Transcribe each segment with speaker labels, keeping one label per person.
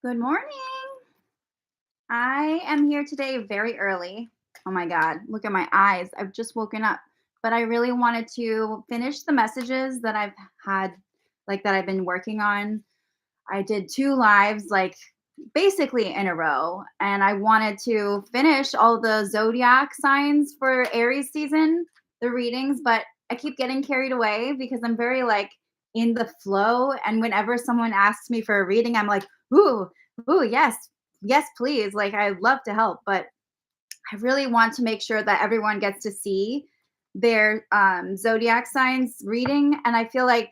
Speaker 1: Good morning. I am here today very early. Oh my God, look at my eyes. I've just woken up, but I really wanted to finish the messages that I've had, that I've been working on. I did two lives, basically in a row, and I wanted to finish all the zodiac signs for Aries season, the readings, but I keep getting carried away because I'm very in the flow. And whenever someone asks me for a reading, I'm like, ooh, ooh, yes, yes, please. Like, I'd love to help, but I really want to make sure that everyone gets to see their zodiac signs reading. And I feel like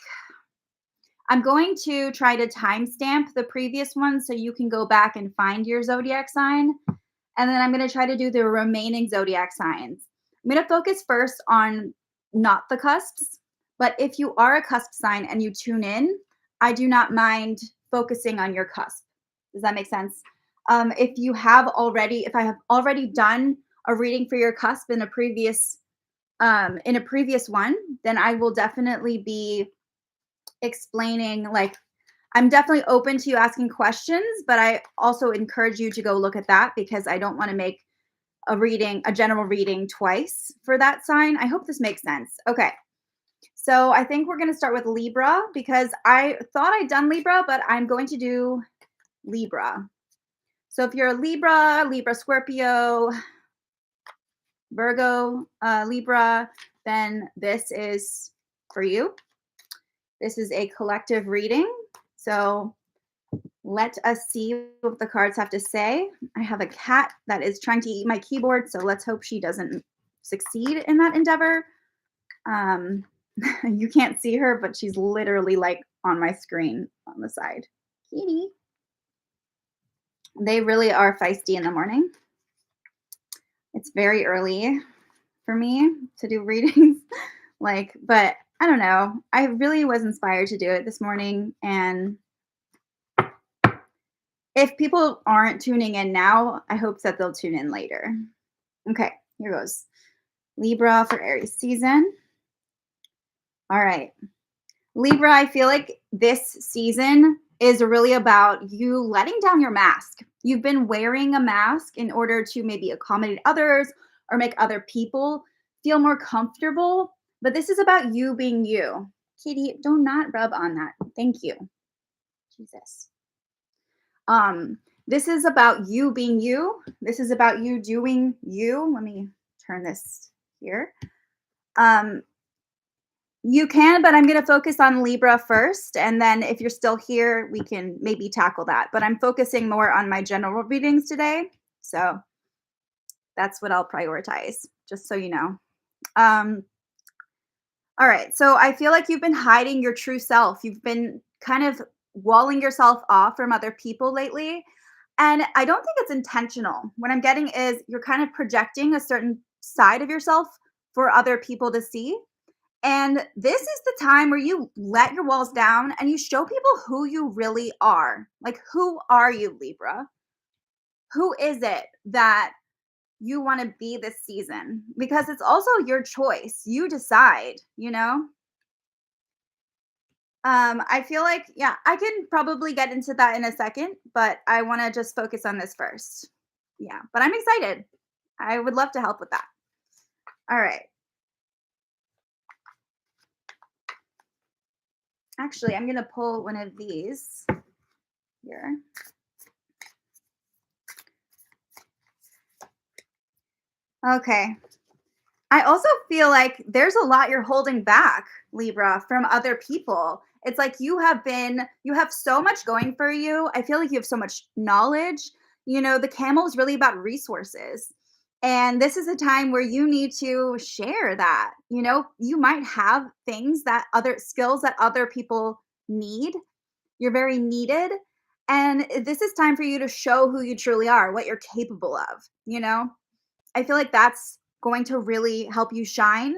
Speaker 1: I'm going to try to timestamp the previous one so you can go back and find your zodiac sign. And then I'm going to try to do the remaining zodiac signs. I'm going to focus first on not the cusps, but if you are a cusp sign and you tune in, I do not mind focusing on your cusp. Does that make sense? If I have already done a reading for your cusp in a previous one, then I will definitely be explaining, I'm definitely open to you asking questions, but I also encourage you to go look at that because I don't want to make a general reading twice for that sign. I hope this makes sense. Okay. So I think we're going to start with Libra because I thought I'd done Libra, but I'm going to do Libra. So if you're a Libra, Scorpio, Virgo, Libra, then this is for you. This is a collective reading. So let us see what the cards have to say. I have a cat that is trying to eat my keyboard, so let's hope she doesn't succeed in that endeavor. You can't see her, but she's literally on my screen on the side. Kitty. They really are feisty in the morning. It's very early for me to do readings. But I don't know. I really was inspired to do it this morning. And if people aren't tuning in now, I hope that they'll tune in later. Okay, here goes. Libra for Aries season. All right. Libra, I feel like this season is really about you letting down your mask. You've been wearing a mask in order to maybe accommodate others or make other people feel more comfortable. But this is about you being you. Kitty, do not rub on that. Thank you. Jesus. This is about you being you. This is about you doing you. Let me turn this here. You can, but I'm going to focus on Libra first. And then if you're still here, we can maybe tackle that. But I'm focusing more on my general readings today. So that's what I'll prioritize, just so you know. All right. So I feel like you've been hiding your true self. You've been kind of walling yourself off from other people lately. And I don't think it's intentional. What I'm getting is you're kind of projecting a certain side of yourself for other people to see. And this is the time where you let your walls down and you show people who you really are. Like, who are you, Libra? Who is it that you want to be this season? Because it's also your choice. You decide, you know? I feel like, yeah, I can probably get into that in a second, but I want to just focus on this first. Yeah, but I'm excited. I would love to help with that. All right. Actually, I'm going to pull one of these here. Okay. I also feel like there's a lot you're holding back, Libra, from other people. It's like you have so much going for you. I feel like you have so much knowledge. The camel is really about resources. And this is a time where you need to share that. You might have other skills that other people need. You're very needed. And this is time for you to show who you truly are, what you're capable of. I feel like that's going to really help you shine.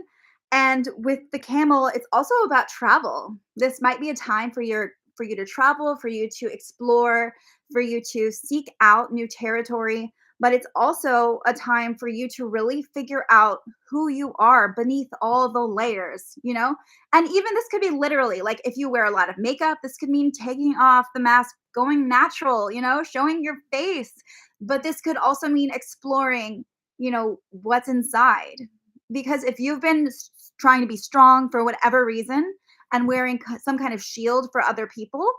Speaker 1: And with the camel, it's also about travel. This might be a time for you to travel, for you to explore, for you to seek out new territory. but it's also a time for you to really figure out who you are beneath all the layers, you know? And even this could be literally like if you wear a lot of makeup, this could mean taking off the mask, going natural, you know, showing your face. But this could also mean exploring, what's inside. Because if you've been trying to be strong for whatever reason and wearing some kind of shield for other people,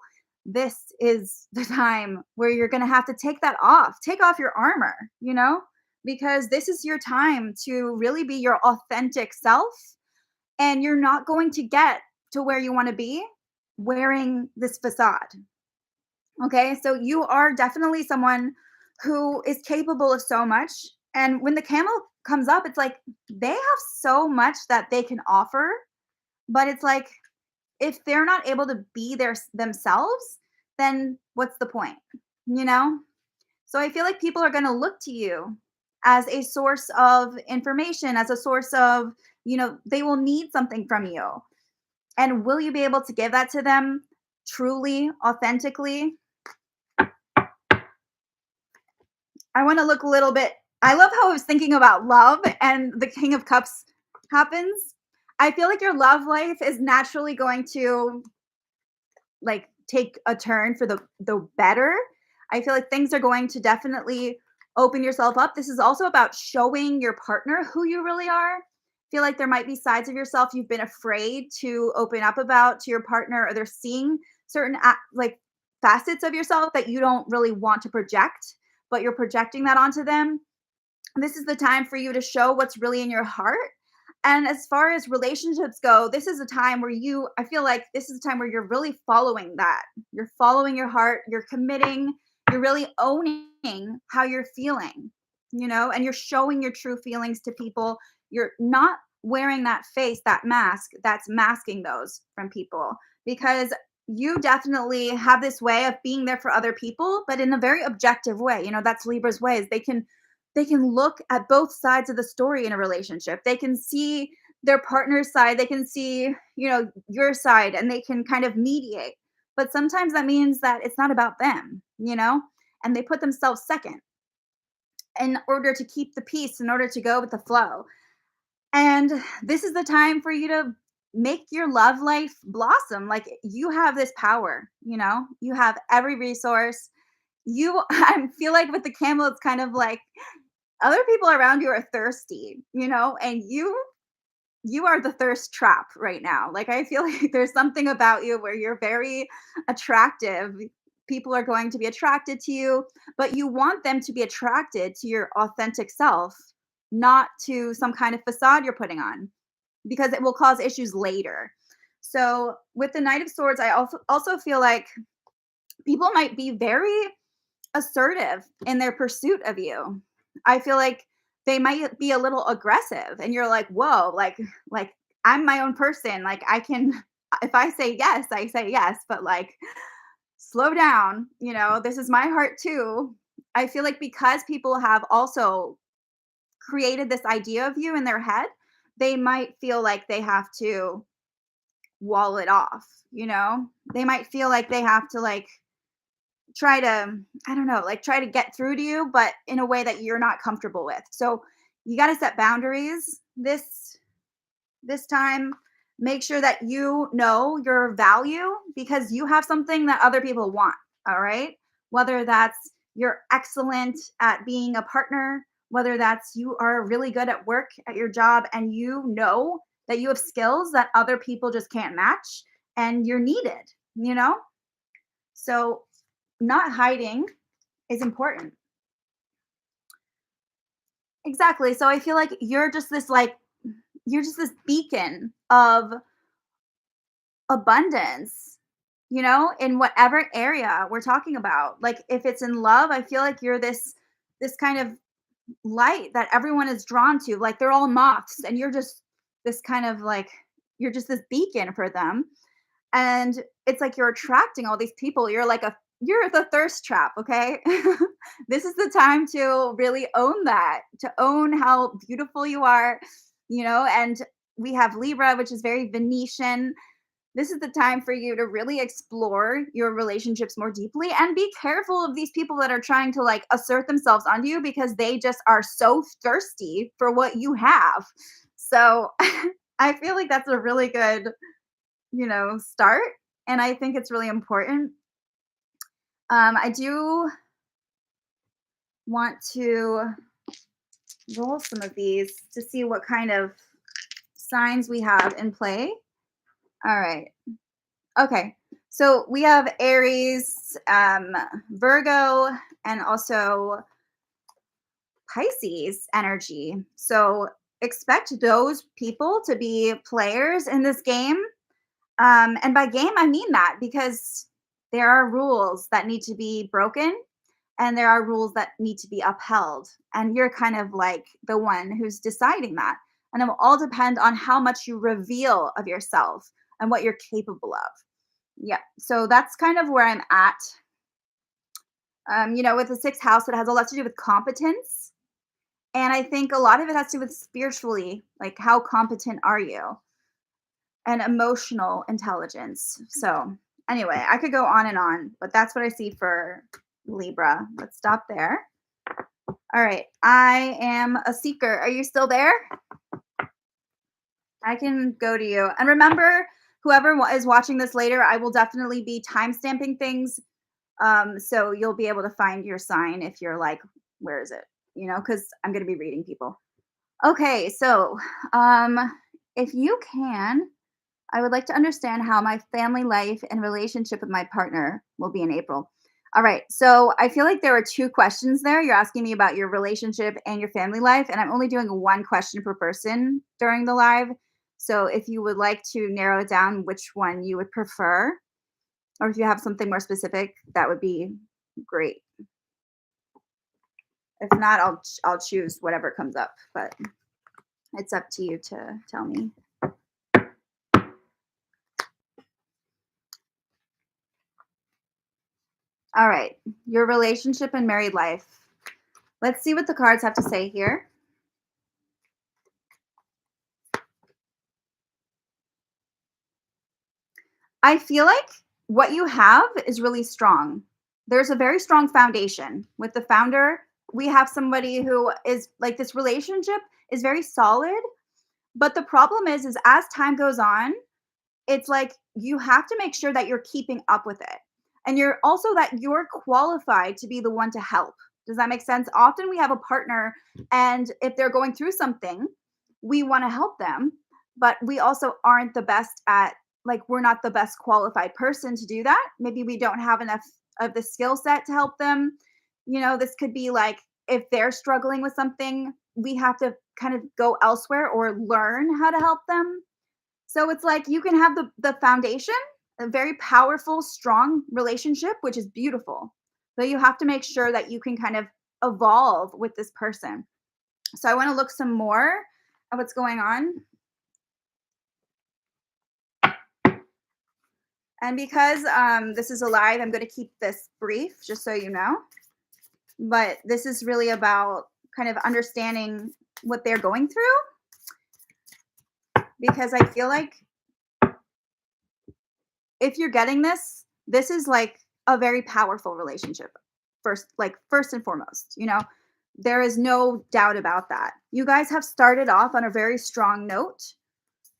Speaker 1: this is the time where you're going to have to take that off. Take off your armor, because this is your time to really be your authentic self. And you're not going to get to where you want to be wearing this facade. Okay. So you are definitely someone who is capable of so much. And when the camel comes up, it's like they have so much that they can offer, but it's like if they're not able to be themselves, then what's the point? You know? So I feel like people are going to look to you as a source of information, as a source of, they will need something from you. And will you be able to give that to them truly, authentically? I want to look a little bit. I love how I was thinking about love and the King of Cups happens. I feel like your love life is naturally going to like take a turn for the better. I feel like things are going to definitely open yourself up. This is also about showing your partner who you really are. Feel like there might be sides of yourself you've been afraid to open up about to your partner, or they're seeing certain like facets of yourself that you don't really want to project, but you're projecting that onto them. This is the time for you to show what's really in your heart. And as far as relationships go, this is a time where I feel like this is a time where you're really following that. You're following your heart, you're committing, you're really owning how you're feeling, and you're showing your true feelings to people. You're not wearing that face, that mask that's masking those from people, because you definitely have this way of being there for other people, but in a very objective way. That's Libra's way, is they can look at both sides of the story in a relationship. They can see their partner's side, they can see, your side, and they can kind of mediate. But sometimes that means that it's not about them, and they put themselves second in order to keep the peace, in order to go with the flow. And this is the time for you to make your love life blossom. Like you have this power, you have every resource. I feel like with the camel, it's kind of like other people around you are thirsty, and you are the thirst trap right now. Like I feel like there's something about you where you're very attractive. People are going to be attracted to you, but you want them to be attracted to your authentic self, not to some kind of facade you're putting on, because it will cause issues later. So with the Knight of Swords, I also feel like people might be very assertive in their pursuit of you. I feel like they might be a little aggressive, and you're like, "Whoa, like I'm my own person. Like I can if I say yes, I say yes, but like slow down, this is my heart too." I feel like because people have also created this idea of you in their head, they might feel like they have to wall it off, They might feel like they have to like try to, I don't know, like try to get through to you, but in a way that you're not comfortable with. So you got to set boundaries this time. Make sure that you know your value, because you have something that other people want. All right. Whether that's you're excellent at being a partner, whether that's you are really good at work at your job, and you know that you have skills that other people just can't match, and you're needed, you know? So not hiding is important. Exactly. So I feel like you're just this beacon of abundance, in whatever area we're talking about. Like if it's in love, I feel like you're this kind of light that everyone is drawn to. Like they're all moths, and you're just this kind of like you're just this beacon for them. And it's like you're attracting all these people. You're the thirst trap, okay? This is the time to really own that, to own how beautiful you are, and we have Libra, which is very Venetian. This is the time for you to really explore your relationships more deeply and be careful of these people that are trying to like assert themselves onto you because they just are so thirsty for what you have. So I feel like that's a really good, start. And I think it's really important. I do want to roll some of these to see what kind of signs we have in play. All right. Okay. So we have Aries, Virgo, and also Pisces energy. So expect those people to be players in this game. And by game, I mean that because there are rules that need to be broken and there are rules that need to be upheld. And you're kind of like the one who's deciding that. And it will all depend on how much you reveal of yourself and what you're capable of. Yeah. So that's kind of where I'm at. With the sixth house, it has a lot to do with competence. And I think a lot of it has to do with spiritually, like how competent are you? And emotional intelligence. So, anyway, I could go on and on, but that's what I see for Libra. Let's stop there. All right. I am a seeker. Are you still there? I can go to you. And remember, whoever is watching this later, I will definitely be time stamping things. So you'll be able to find your sign if you're like, where is it? Because I'm going to be reading people. Okay. So if you can, I would like to understand how my family life and relationship with my partner will be in April. All right. So I feel like there are two questions there. You're asking me about your relationship and your family life, and I'm only doing one question per person during the live. So if you would like to narrow it down which one you would prefer, or if you have something more specific, that would be great. If not, I'll choose whatever comes up, but it's up to you to tell me. All right. Your relationship and married life. Let's see what the cards have to say here. I feel like what you have is really strong. There's a very strong foundation. With the founder, we have somebody who is like this relationship is very solid, but the problem is as time goes on, it's like you have to make sure that you're keeping up with it. And you're also that you're qualified to be the one to help. Does that make sense? Often we have a partner, and if they're going through something, we want to help them, but we also aren't the best at, like, we're not the best qualified person to do that. Maybe we don't have enough of the skill set to help them. This could be like if they're struggling with something, we have to kind of go elsewhere or learn how to help them. So it's like you can have the foundation, a very powerful, strong relationship, which is beautiful. But you have to make sure that you can kind of evolve with this person. So I want to look some more at what's going on. And because this is a live, I'm going to keep this brief, just so you know. But this is really about kind of understanding what they're going through. Because I feel like if you're getting this, this is like a very powerful relationship. First and foremost, there is no doubt about that. You guys have started off on a very strong note.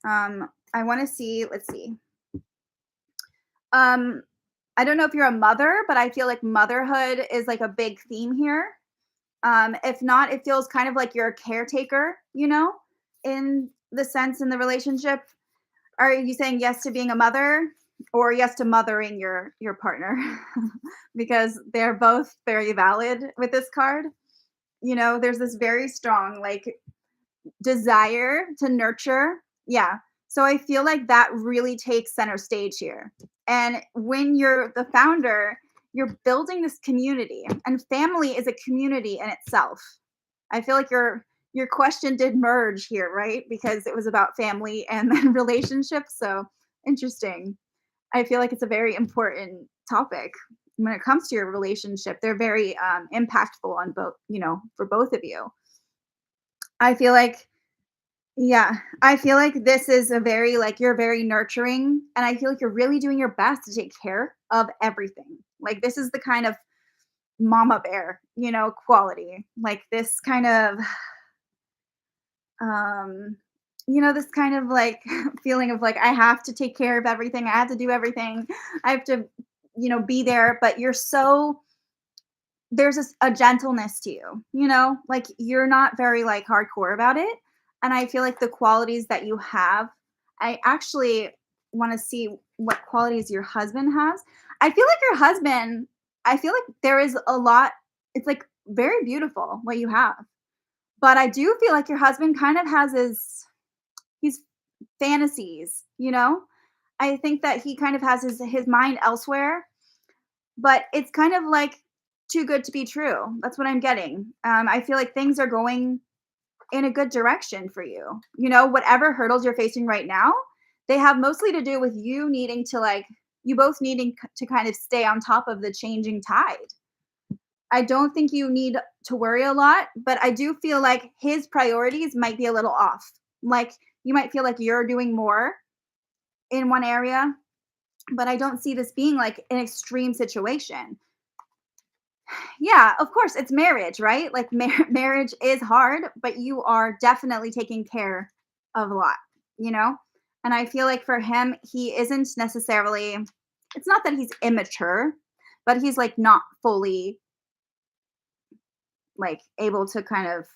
Speaker 1: I want to see, let's see. I don't know if you're a mother, but I feel like motherhood is like a big theme here. If not, it feels kind of like you're a caretaker, in the sense in the relationship. Are you saying yes to being a mother or yes to mothering your partner? Because they're both very valid with this card. There's this very strong like desire to nurture. Yeah. So I feel like that really takes center stage here. And when you're the founder, you're building this community, and family is a community in itself. I feel like your question did merge here, right? Because it was about family and then relationships. So interesting. I feel like it's a very important topic when it comes to your relationship. They're very impactful on both, for both of you. I feel like Yeah, I feel like this is a very like you're very nurturing, and I feel like you're really doing your best to take care of everything. Like this is the kind of mama bear, quality. Like this kind of um this kind of like feeling of like I have to take care of everything. I have to do everything. I have to be there, but you're so there's a gentleness to you, like you're not very like hardcore about it. And I feel like the qualities that you have, I actually want to see what qualities your husband has. I feel like your husband, I feel like there is a lot, it's like very beautiful what you have. But I do feel like your husband kind of has his fantasies, I think that he kind of has his mind elsewhere, but it's kind of like too good to be true. That's what I'm getting. I feel like things are going in a good direction for you. Whatever hurdles you're facing right now, they have mostly to do with you needing to like you both needing to kind of stay on top of the changing tide. I don't think you need to worry a lot, but I do feel like his priorities might be a little off. Like you might feel like you're doing more in one area, but I don't see this being like an extreme situation. Yeah, of course, it's marriage, right? Like marriage is hard, but you are definitely taking care of a lot, you know? And I feel like for him, he isn't necessarily, it's not that he's immature, but he's like not fully like able to kind of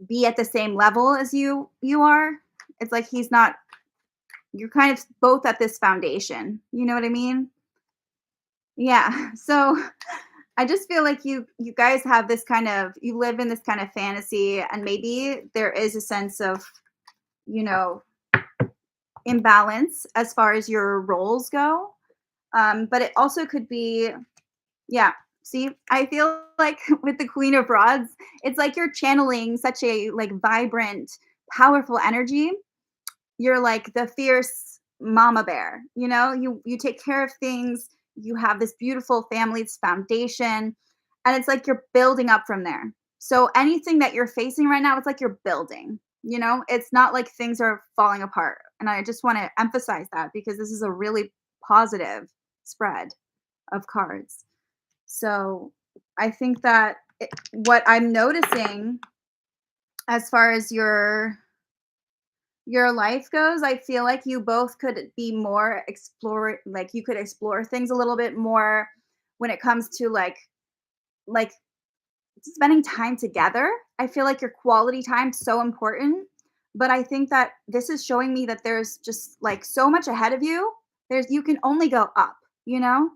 Speaker 1: be at the same level as you are. It's like he's not, you're kind of both at this foundation. You know what I mean? Yeah. So I just feel like you guys have this kind of you live in this kind of fantasy, and maybe there is a sense of, you know, imbalance as far as your roles go. But it also could be, yeah. See, I feel like with the Queen of Rods, it's like you're channeling such a like vibrant, powerful energy. You're like the fierce mama bear, you take care of things, you have this beautiful family's foundation, and it's like you're building up from there. So anything that you're facing right now, it's like you're building, it's not like things are falling apart. And I just want to emphasize that because this is a really positive spread of cards. So I think that what I'm noticing as far as your life goes, I feel like you both could be more explore like you could explore things a little bit more when it comes to like spending time together. I feel like your quality time's so important, but I think that this is showing me that there's just like so much ahead of you. You can only go up, you know?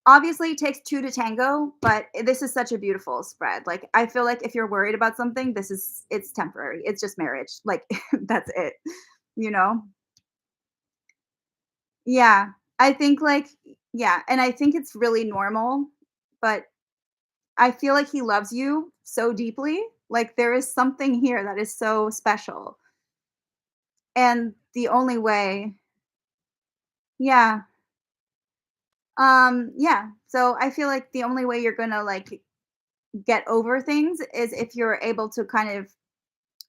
Speaker 1: Obviously, it takes 2 to tango, but this is such a beautiful spread. Like, I feel like if you're worried about something, it's temporary. It's just marriage. Like, that's it, you know? Yeah. I think, like, yeah, and I think it's really normal, but I feel like he loves you so deeply. Like, there is something here that is so special, and the only way, yeah. Yeah. So I feel like the only way you're gonna, like, get over things is if you're able to kind of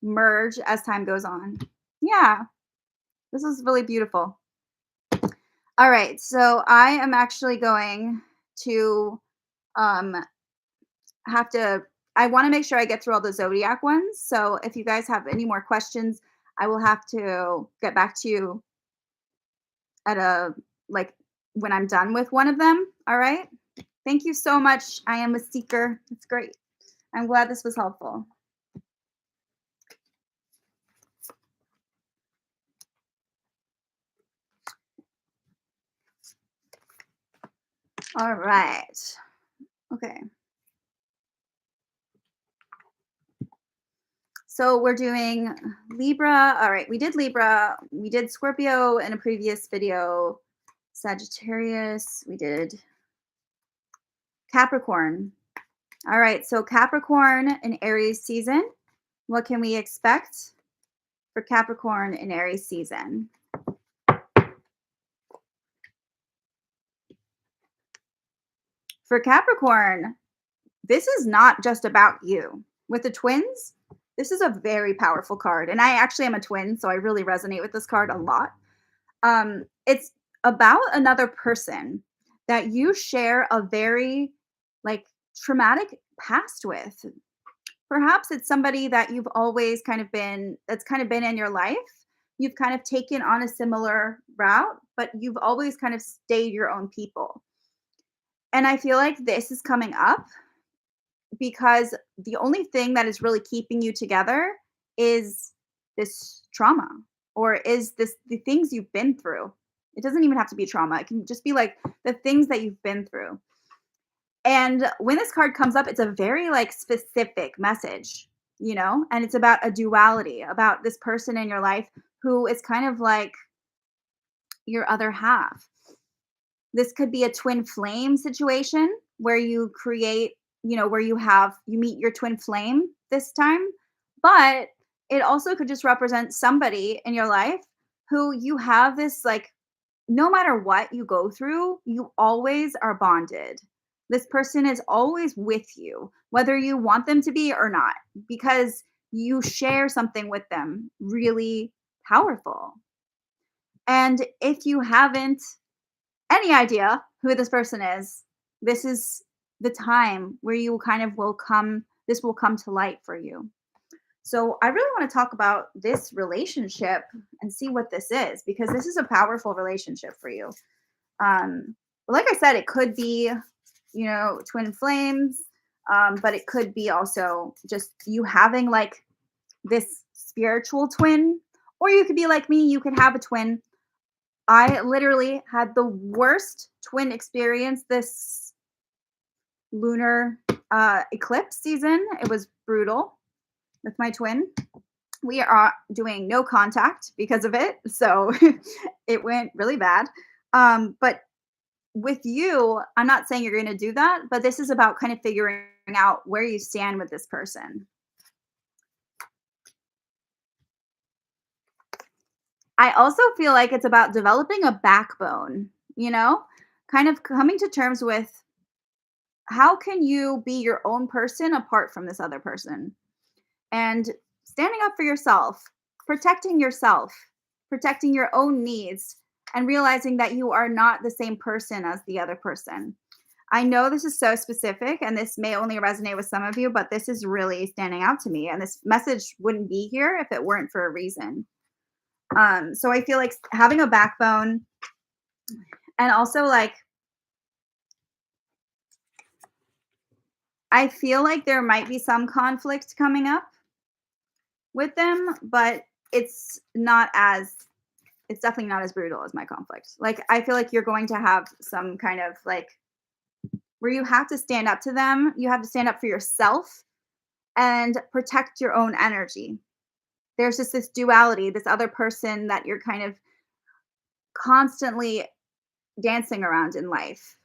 Speaker 1: merge as time goes on. Yeah, this is really beautiful. All right, so I am actually going to um have to I want to make sure I get through all the zodiac ones. So if you guys have any more questions, I will have to get back to you at a like when I'm done with one of them. All right? Thank you so much. I am a seeker. It's great. I'm glad this was helpful. All right. Okay. So we're doing Libra. All right, we did Libra. We did Scorpio in a previous video. Sagittarius. We did Capricorn. All right, so Capricorn in Aries season. What can we expect for Capricorn in Aries season? For Capricorn, this is not just about you. With the twins, This is a very powerful card, and I actually am a twin, so I really resonate with this card a lot. It's about another person that you share a very like traumatic past with. Perhaps it's somebody that you've always kind of been that's kind of been in your life. You've kind of taken on a similar route, but you've always kind of stayed your own people. And I feel like this is coming up because the only thing that is really keeping you together is this trauma or is this the things you've been through. It doesn't even have to be trauma. It can just be like the things that you've been through. And when this card comes up, it's a very like specific message, and it's about a duality, about this person in your life who is kind of like your other half. This could be a twin flame situation where you create, where you meet your twin flame this time, but it also could just represent somebody in your life who you have this like no matter what you go through, you always are bonded. This person is always with you, whether you want them to be or not, because you share something with them really powerful. And if you haven't any idea who this person is, this is the time where you kind of this will come to light for you. So I really want to talk about this relationship and see what this is because this is a powerful relationship for you. But like I said, it could be, twin flames, but it could be also just you having like this spiritual twin, or you could be like me, you could have a twin. I literally had the worst twin experience this lunar eclipse season. It was brutal with my twin. We are doing no contact because of it. So it went really bad. But with you, I'm not saying you're going to do that, but this is about kind of figuring out where you stand with this person. I also feel like it's about developing a backbone, kind of coming to terms with how can you be your own person apart from this other person and standing up for yourself, protecting your own needs, and realizing that you are not the same person as the other person. I know this is so specific and this may only resonate with some of you, but this is really standing out to me. And this message wouldn't be here if it weren't for a reason. So I feel like having a backbone and also like I feel like there might be some conflict coming up with them, but it's definitely not as brutal as my conflict. Like I feel like you're going to have some kind of like where you have to stand up to them, you have to stand up for yourself and protect your own energy. There's just this duality, this other person that you're kind of constantly dancing around in life.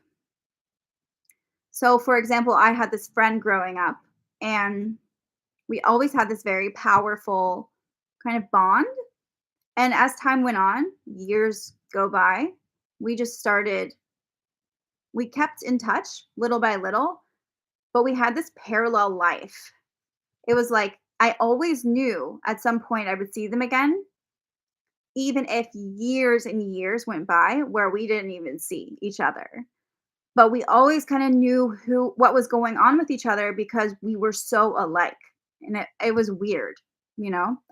Speaker 1: So, for example, I had this friend growing up, and we always had this very powerful kind of bond. And as time went on, years go by, we just started, we kept in touch little by little, but we had this parallel life. It was like I always knew at some point I would see them again, even if years and years went by where we didn't even see each other. But we always kind of knew what was going on with each other because we were so alike. And it was weird,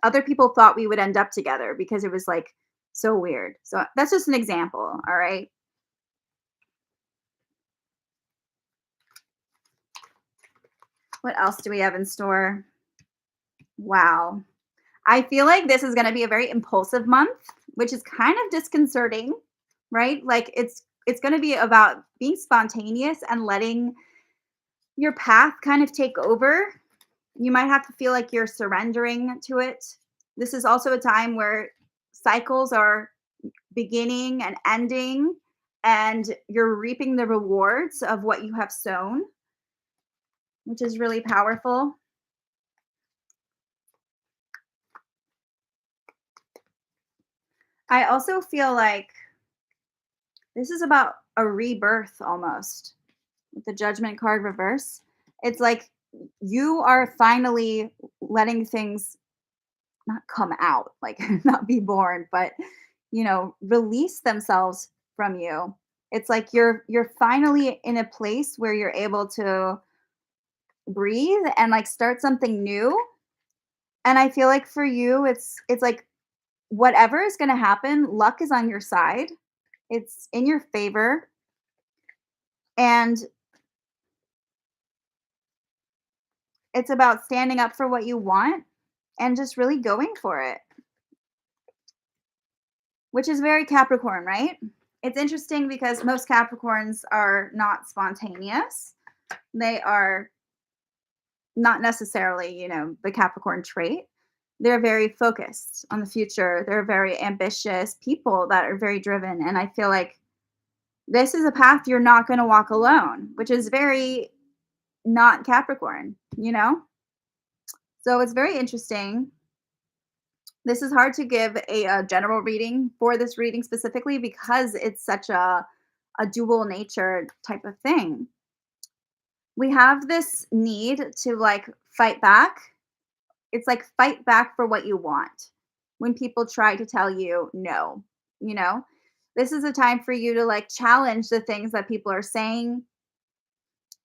Speaker 1: Other people thought we would end up together because it was like so weird. So that's just an example, all right? What else do we have in store? Wow. I feel like this is going to be a very impulsive month, which is kind of disconcerting, right? Like it's going to be about being spontaneous and letting your path kind of take over. You might have to feel like you're surrendering to it. This is also a time where cycles are beginning and ending, and you're reaping the rewards of what you have sown, which is really powerful. I also feel like this is about a rebirth almost with the Judgment card reverse. It's like you are finally letting things not come out, like not be born, but release themselves from you. It's like you're finally in a place where you're able to breathe and like start something new. And I feel like for you it's like whatever is going to happen, luck is on your side. It's in your favor, and it's about standing up for what you want and just really going for it, which is very Capricorn, right? It's interesting because most Capricorns are not spontaneous. They are not necessarily, the Capricorn trait. They're very focused on the future. They're very ambitious people that are very driven. And I feel like this is a path you're not going to walk alone, which is very not Capricorn? So it's very interesting. This is hard to give a general reading for this reading specifically because it's such a dual nature type of thing. We have this need to like fight back. It's like fight back for what you want when people try to tell you no, you know? This is a time for you to like challenge the things that people are saying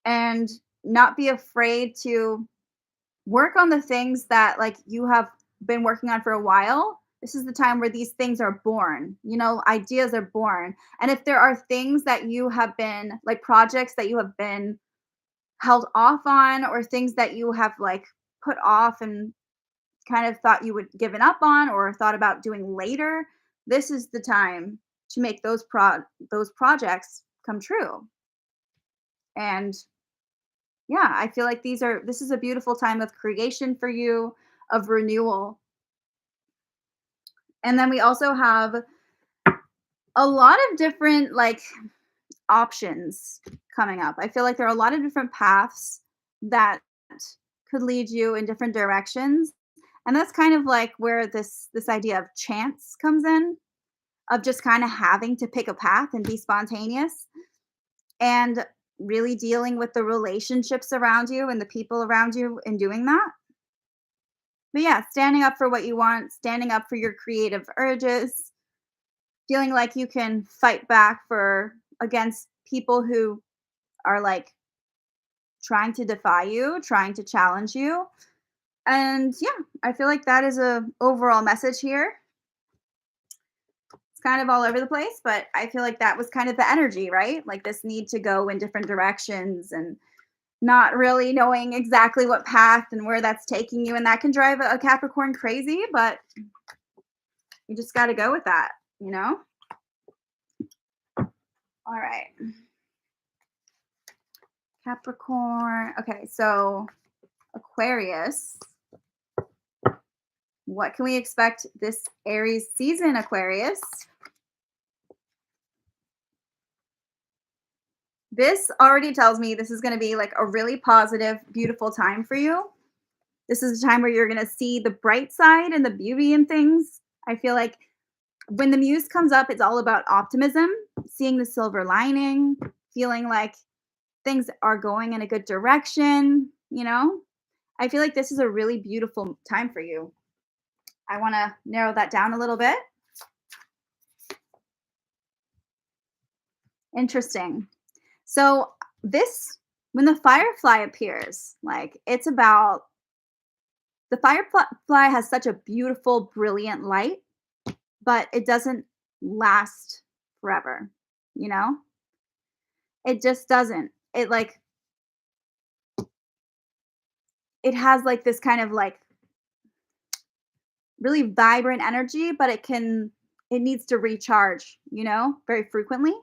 Speaker 1: and not be afraid to work on the things that like you have been working on for a while. This is the time where these things are born. Ideas are born. And if there are things that you have been like projects that you have been held off on, or things that you have like put off and kind of thought you would given up on or thought about doing later, this is the time to make those projects come true. And yeah, I feel like this is a beautiful time of creation for you, of renewal. And then we also have a lot of different like options coming up. I feel like there are a lot of different paths that could lead you in different directions. And that's kind of like where this idea of chance comes in, of just kind of having to pick a path and be spontaneous and really dealing with the relationships around you and the people around you in doing that. But yeah, standing up for what you want, standing up for your creative urges, feeling like you can fight back for against people who are like trying to defy you, trying to challenge you. And yeah, I feel like that is a overall message here. It's kind of all over the place, but I feel like that was kind of the energy, right? Like this need to go in different directions and not really knowing exactly what path and where that's taking you. And that can drive a Capricorn crazy, but you just got to go with that? All right. Capricorn. Okay, so Aquarius. What can we expect this Aries season, Aquarius? This already tells me this is going to be like a really positive, beautiful time for you. This is a time where you're going to see the bright side and the beauty in things. I feel like when the muse comes up, it's all about optimism, seeing the silver lining, feeling like things are going in a good direction. I feel like this is a really beautiful time for you. I want to narrow that down a little bit. Interesting. So, this, when the firefly appears, like it's about the firefly has such a beautiful, brilliant light, but it doesn't last forever, you know? It just doesn't. It has like this kind of like really vibrant energy, but it needs to recharge, very frequently.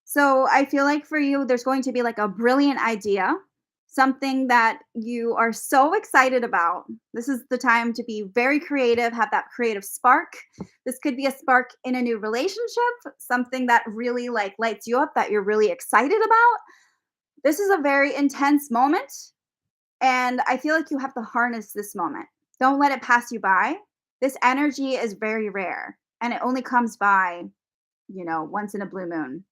Speaker 1: So I feel like for you, there's going to be like a brilliant idea, something that you are so excited about. This is the time to be very creative, have that creative spark. This could be a spark in a new relationship, something that really like lights you up that you're really excited about. This is a very intense moment. And I feel like you have to harness this moment. Don't let it pass you by. This energy is very rare and it only comes by, once in a blue moon.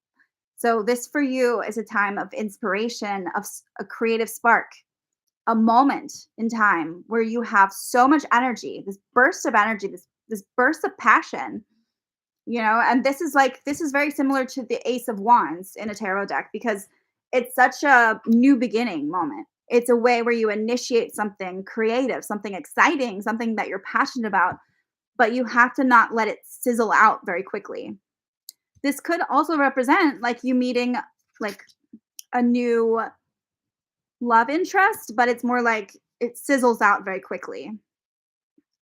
Speaker 1: So this for you is a time of inspiration, of a creative spark, a moment in time where you have so much energy, this burst of energy, this burst of passion, and this is very similar to the Ace of Wands in a tarot deck because it's such a new beginning moment. It's a way where you initiate something creative, something exciting, something that you're passionate about, but you have to not let it sizzle out very quickly. This could also represent like you meeting like a new love interest, but it's more like it sizzles out very quickly.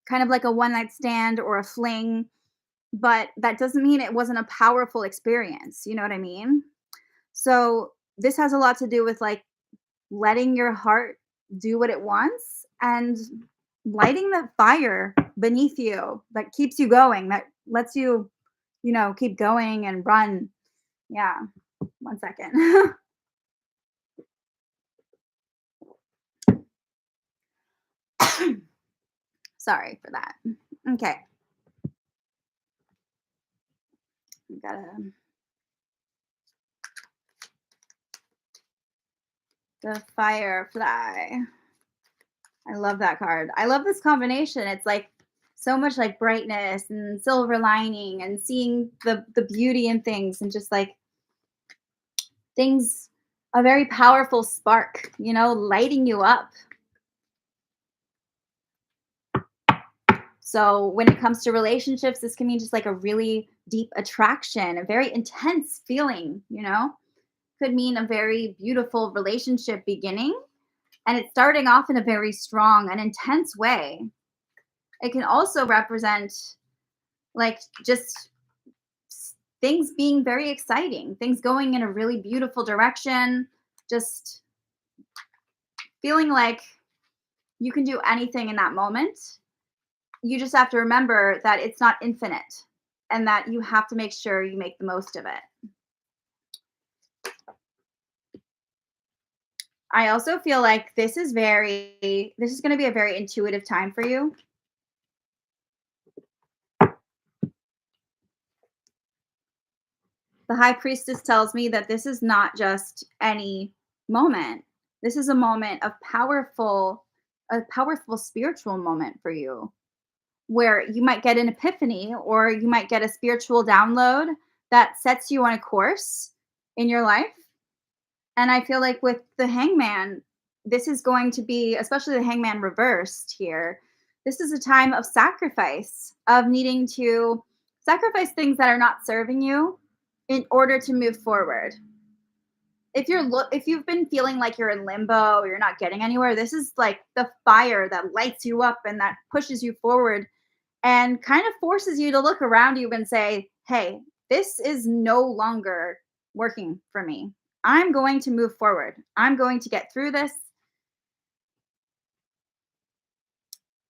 Speaker 1: Kind of like a one night stand or a fling, but that doesn't mean it wasn't a powerful experience. You know what I mean? So this has a lot to do with like letting your heart do what it wants and lighting the fire beneath you that keeps you going, that lets you, keep going and run. Yeah. One second. Sorry for that. Okay. We gotta the firefly. I love that card. I love this combination. It's like so much like brightness and silver lining and seeing the beauty in things and just like things a very powerful spark, lighting you up. So when it comes to relationships, this can mean just like a really deep attraction, a very. Could mean a very beautiful relationship beginning, and it's starting off in a very strong and intense way. It can also represent like just things being very exciting, things going in a really beautiful direction, just feeling like you can do anything in that moment. You just have to remember that it's not infinite and that you have to make sure you make the most of it. I also feel like this is going to be a very intuitive time for you. The High Priestess tells me that this is not just any moment. This is a moment of a powerful spiritual moment for you where you might get an epiphany or you might get a spiritual download that sets you on a course in your life. And I feel like with the Hangman, this is going to be, especially the Hangman reversed here, this is a time of sacrifice, of needing to sacrifice things that are not serving you in order to move forward. If you've been feeling like you're in limbo or you're not getting anywhere, this is like the fire that lights you up and that pushes you forward and kind of forces you to look around you and say, "Hey, this is no longer working for me. I'm going to move forward. I'm going to get through this."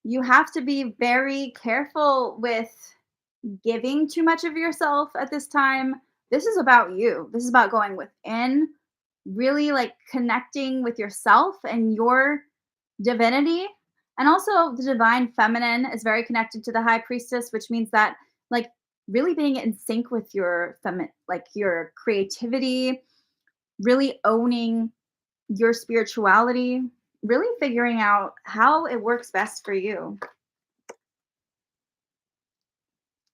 Speaker 1: You have to be very careful with giving too much of yourself at this time. This is about you. This is about going within, really like connecting with yourself and your divinity. And also, the divine feminine is very connected to the High Priestess, which means that like really being in sync with your like your creativity, really owning your spirituality, really figuring out how it works best for you.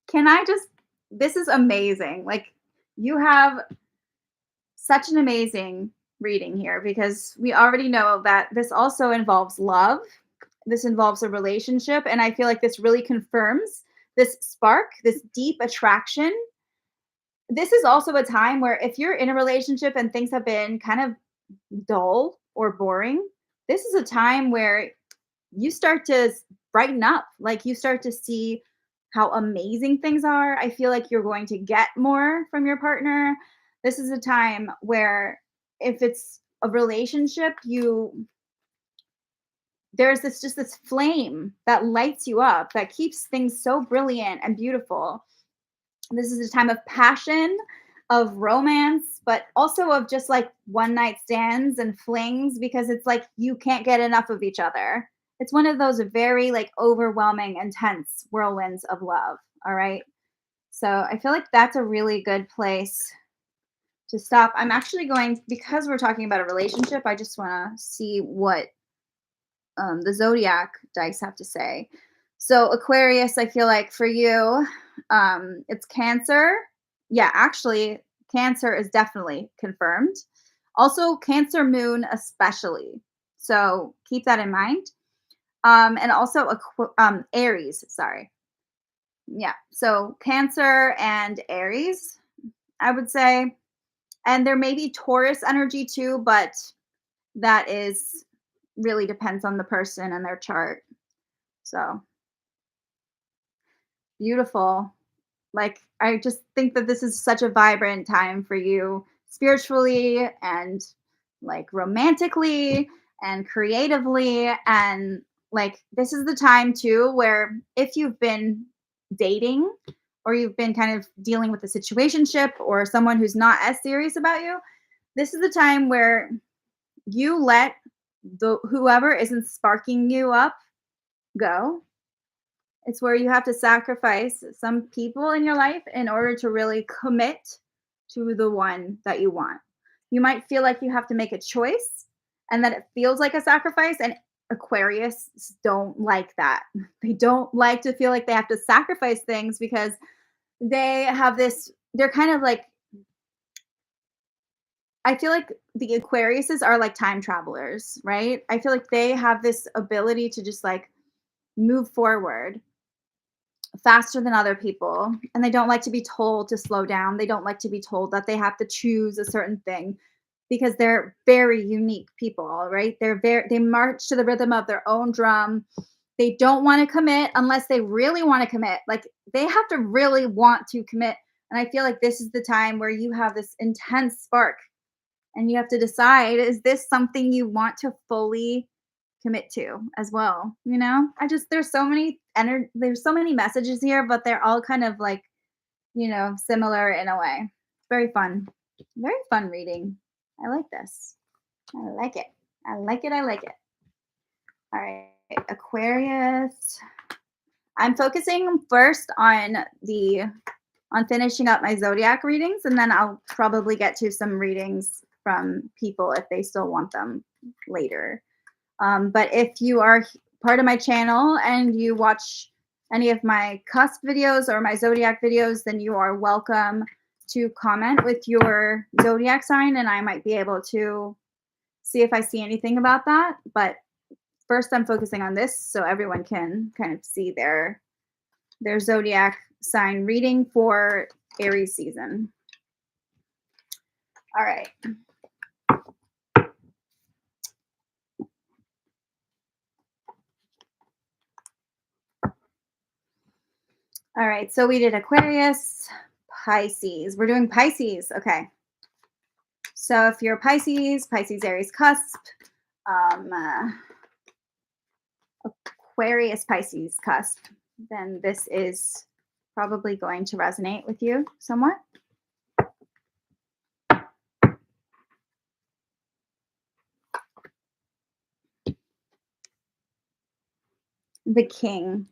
Speaker 1: Can I just This is amazing. Like you have such an amazing reading here because we already know that this also involves love. This involves a relationship. And I feel like this really confirms this spark, this deep attraction. This is also a time where if you're in a relationship and things have been kind of dull or boring, this is a time where you start to brighten up. Like you start to see how amazing things are. I feel like you're going to get more from your partner. This is a time where if it's a relationship, there's this flame that lights you up that keeps things so brilliant and beautiful. This is a time of passion, of romance, but also of just like one night stands and flings because it's like you can't get enough of each other. It's one of those very like overwhelming, intense whirlwinds of love. All right. So I feel like that's a really good place to stop. I'm actually going, because we're talking about a relationship, I just want to see what the zodiac dice have to say. So Aquarius, I feel like for you, it's Cancer. Yeah, actually, Cancer is definitely confirmed. Also, Cancer moon, especially. So keep that in mind. And also Aries. Sorry. Yeah. So Cancer and Aries, I would say, and there may be Taurus energy too, but that is really depends on the person and their chart. So beautiful. Like, I just think that this is such a vibrant time for you spiritually and like romantically and creatively. And like, this is the time too where if you've been dating or you've been kind of dealing with a situationship or someone who's not as serious about you, this is the time where you let the whoever isn't sparking you up go. It's where you have to sacrifice some people in your life in order to really commit to the one that you want. You might feel like you have to make a choice and that it feels like a sacrifice. And Aquarius don't like that. They don't like to feel like they have to sacrifice things because they have this, they're kind of like, I feel like the Aquariuses are like time travelers, right? I feel like they have this ability to just like move forward faster than other people, and they don't like to be told to slow down. They don't like to be told that they have to choose a certain thing because they're very unique people, right? They march to the rhythm of their own drum. They don't want to commit unless they really want to commit. Like, they have to really want to commit. And I feel like this is the time where you have this intense spark and you have to decide, is this something you want to fully commit to as well, you know? I just there's so many messages here, but they're all kind of like, similar in a way. Very fun. Very fun reading. I like this. I like it. I like it. I like it. All right. Aquarius. I'm focusing first on finishing up my zodiac readings, and then I'll probably get to some readings from people if they still want them later. But if you are part of my channel and you watch any of my cusp videos or my zodiac videos, then you are welcome to comment with your zodiac sign, and I might be able to see if I see anything about that. But first, I'm focusing on this so everyone can kind of see their zodiac sign reading for Aries season. All right. All right, so we did Aquarius, Pisces. We're doing Pisces. Okay. So if you're Pisces, Aries cusp, um, Aquarius, Pisces cusp, then this is probably going to resonate with you somewhat. The King.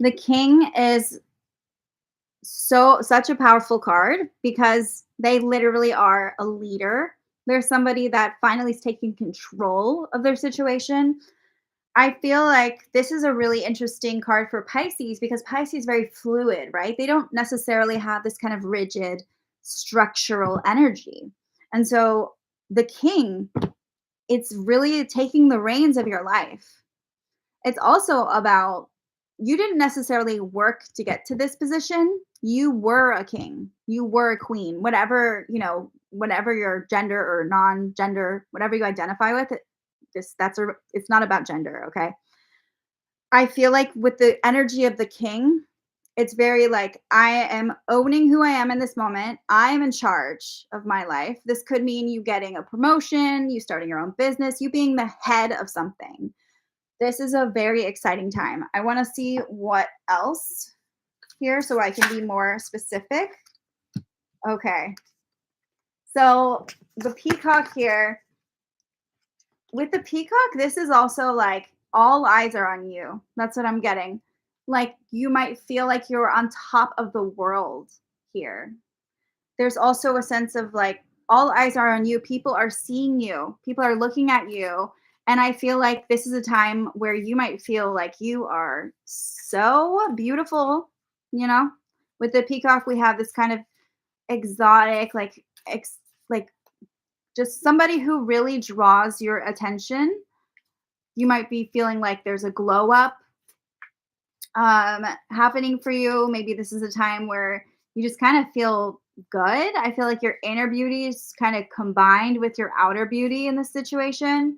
Speaker 1: The King is such a powerful card because they literally are a leader. They're somebody that finally is taking control of their situation. I feel like this is a really interesting card for Pisces because Pisces is very fluid, right? They don't necessarily have this kind of rigid structural energy. And so the King, it's really taking the reins of your life. It's also about, you didn't necessarily work to get to this position. You were a king. You were a queen. Whatever your gender or non-gender, whatever you identify with, it's not about gender, okay? I feel like with the energy of the king, it's very like, I am owning who I am in this moment. I am in charge of my life. This could mean you getting a promotion, you starting your own business, you being the head of something. This is a very exciting time. I want to see what else here so I can be more specific. Okay. So the peacock here, with the peacock, this is also like all eyes are on you. That's what I'm getting. Like, you might feel like you're on top of the world here. There's also a sense of like all eyes are on you. People are seeing you. People are looking at you, And I feel like this is a time where you might feel like you are so beautiful, you know? With the peacock, we have this kind of exotic, like just somebody who really draws your attention. You might be feeling like there's a glow up happening for you. Maybe this is a time where you just kind of feel good. I feel like your inner beauty is kind of combined with your outer beauty in this situation.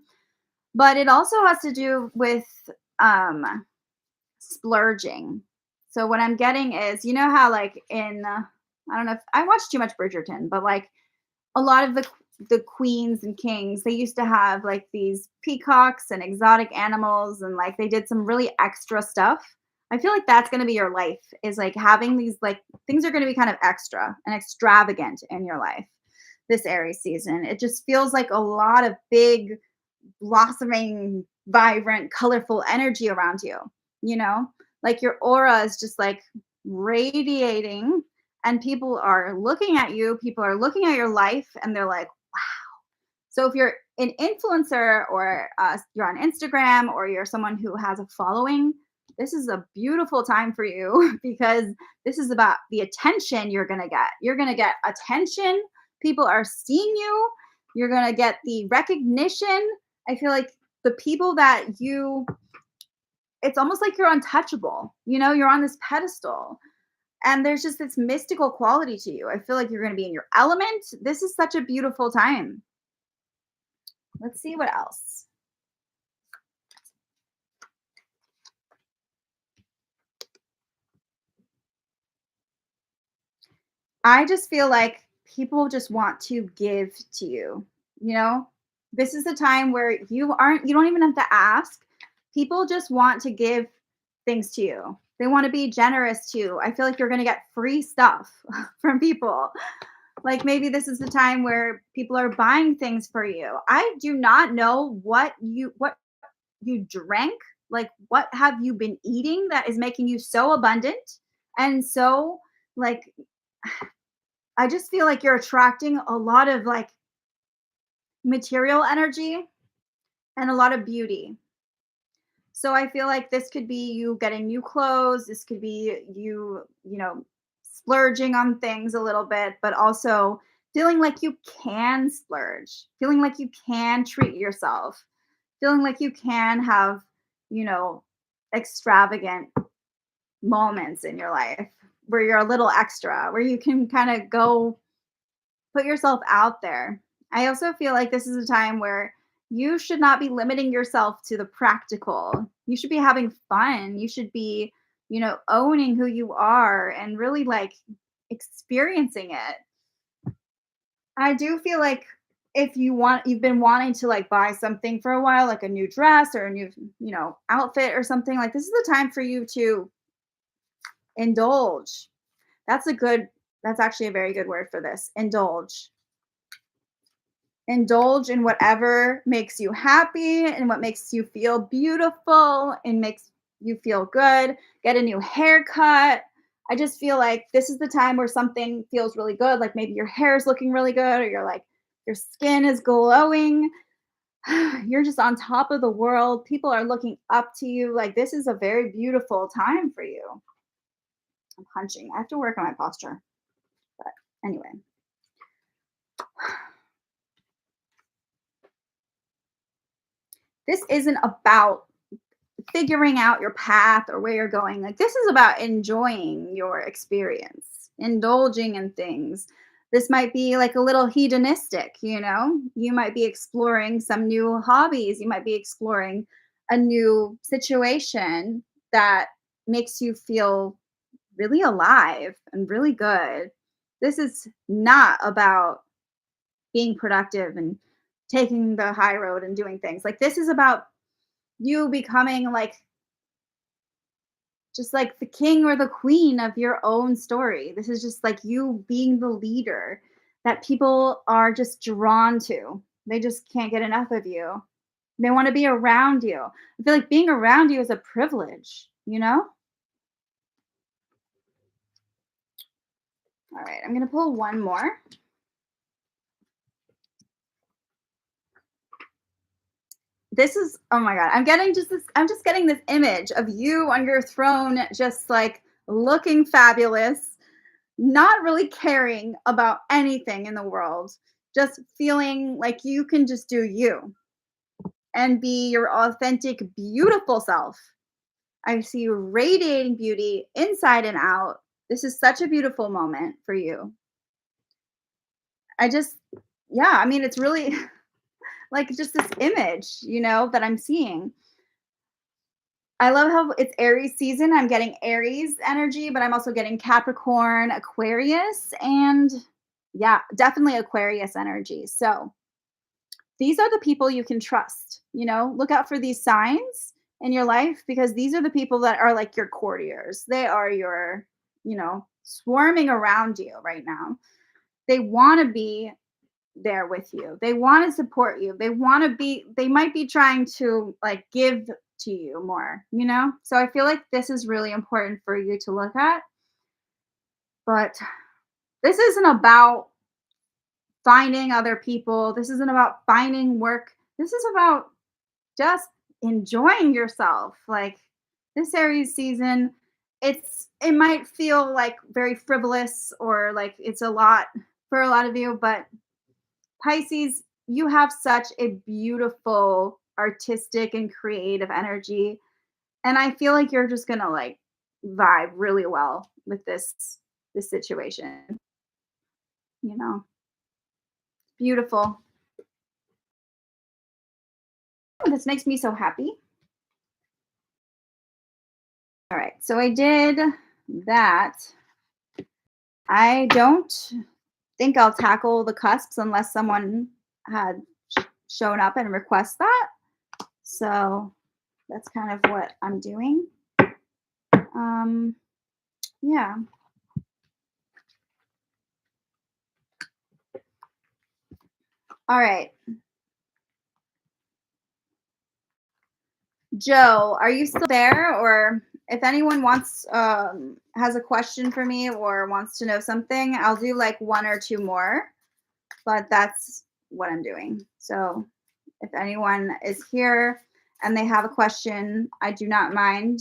Speaker 1: But it also has to do with um splurging. So what I'm getting is, you know how like in I don't know if I watched too much Bridgerton, but like a lot of the queens and kings, they used to have like these peacocks and exotic animals, and like they did some really extra stuff. I feel like that's going to be your life, is like having these, like, things are going to be kind of extra and extravagant in your life this Aries season. It just feels like a lot of big blossoming, vibrant, colorful energy around you, you know? Like your aura is just like radiating, and people are looking at you, people are looking at your life, and they're like, wow. So if you're an influencer, or you're on Instagram, or you're someone who has a following, this is a beautiful time for you because this is about the attention you're going to get. You're going to get attention. People are seeing you. You're going to get the recognition. I feel like the people that it's almost like you're untouchable. You know, you're on this pedestal, and there's just this mystical quality to you. I feel like you're going to be in your element. This is such a beautiful time. Let's see what else. I just feel like people just want to give to you, you know? This is a time where you don't even have to ask. People just want to give things to you. They want to be generous to you. I feel like you're going to get free stuff from people. Like maybe this is the time where people are buying things for you. I do not know what you drank, like what have you been eating that is making you so abundant and so, like, I just feel like you're attracting a lot of like material energy and a lot of beauty. So I feel like this could be you getting new clothes, this could be you splurging on things a little bit, but also feeling like you can splurge, feeling like you can treat yourself, feeling like you can have, you know, extravagant moments in your life where you're a little extra, where you can kind of go put yourself out there. I also feel like this is a time where you should not be limiting yourself to the practical. You should be having fun. You should be, owning who you are and really like experiencing it. I do feel like if you've been wanting to like buy something for a while, like a new dress or a new, outfit or something, like this is the time for you to indulge. That's actually a very good word for this. Indulge. Indulge in whatever makes you happy and what makes you feel beautiful and makes you feel good. Get a new haircut. I just feel like this is the time where something feels really good. Like maybe your hair is looking really good, or your skin is glowing. You're just on top of the world. People are looking up to you. Like this is a very beautiful time for you. I'm hunching. I have to work on my posture. But anyway. This isn't about figuring out your path or where you're going. Like this is about enjoying your experience, indulging in things. This might be like a little hedonistic, You might be exploring some new hobbies. You might be exploring a new situation that makes you feel really alive and really good. This is not about being productive and taking the high road and doing things. Like this is about you becoming like just like the king or the queen of your own story. This is just like you being the leader that people are just drawn to. They just can't get enough of you. They want to be around you. I feel like being around you is a privilege? All right, I'm going to pull one more. this is, oh my god, I'm just getting this image of you on your throne, just like looking fabulous, not really caring about anything in the world, just feeling like you can just do you and be your authentic, beautiful self. I see you radiating beauty inside and out. This is such a beautiful moment for you. I just, yeah, I mean, it's really like just this image, that I'm seeing. I love how it's Aries season. I'm getting Aries energy, but I'm also getting Capricorn, Aquarius, and yeah, definitely Aquarius energy. So these are the people you can trust. Look out for these signs in your life because these are the people that are like your courtiers. They are your, swarming around you right now. They want to be there with you. They want to support you. They might be trying to like give to you more. So I feel like this is really important for you to look at. But this isn't about finding other people. This isn't about finding work. This is about just enjoying yourself. Like this Aries season, it might feel like very frivolous or like it's a lot for a lot of you, but Pisces, you have such a beautiful artistic and creative energy. And I feel like you're just gonna like vibe really well with this situation, you know. Beautiful. Oh, this makes me so happy. All right. So I did that. I don't think I'll tackle the cusps unless someone had shown up and request that. So that's kind of what I'm doing. Um, yeah. All right. Joe, are you still there? Or if anyone wants has a question for me or wants to know something, I'll do like one or two more. But that's what I'm doing. So if anyone is here and they have a question, I do not mind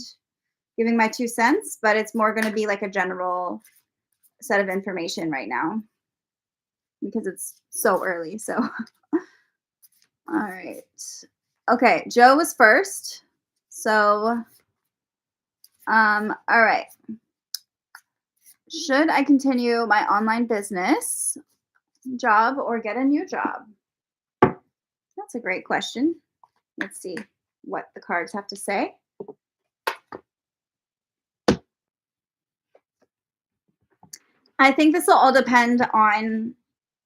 Speaker 1: giving my 2 cents, but it's more going to be like a general set of information right now because it's so early. So, all right. Okay, Joe was first. So, all right. Should I continue my online business job or get a new job? That's a great question. Let's see what the cards have to say. I think this will all depend on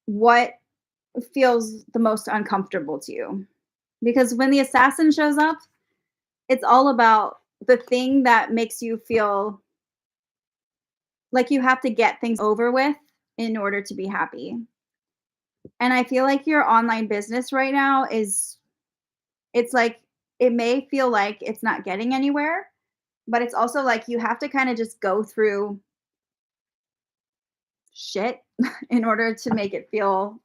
Speaker 1: what feels the most uncomfortable to you. Because when the assassin shows up, it's all about the thing that makes you feel like you have to get things over with in order to be happy. And I feel like your online business right now it's like it may feel like it's not getting anywhere, but it's also like you have to kind of just go through shit in order to make it feel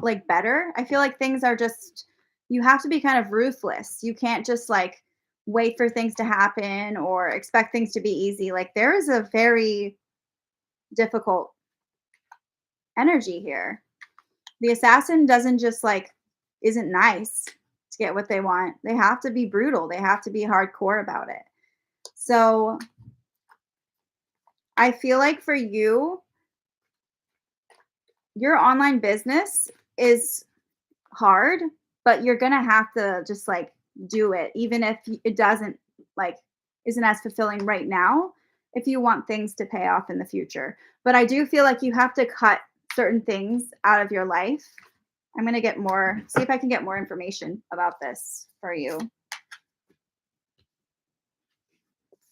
Speaker 1: like better. I feel like things are just you have to be kind of ruthless. You can't just like wait for things to happen or expect things to be easy. Like there is a very difficult energy here. The assassin doesn't just like isn't nice to get what they want. They have to be brutal. They have to be hardcore about it. So I feel like for you, your online business is hard, but you're gonna have to just like do it, even if it doesn't like isn't as fulfilling right now. If you want things to pay off in the future, but I do feel like you have to cut certain things out of your life. I'm gonna get more, see if I can get more information about this for you.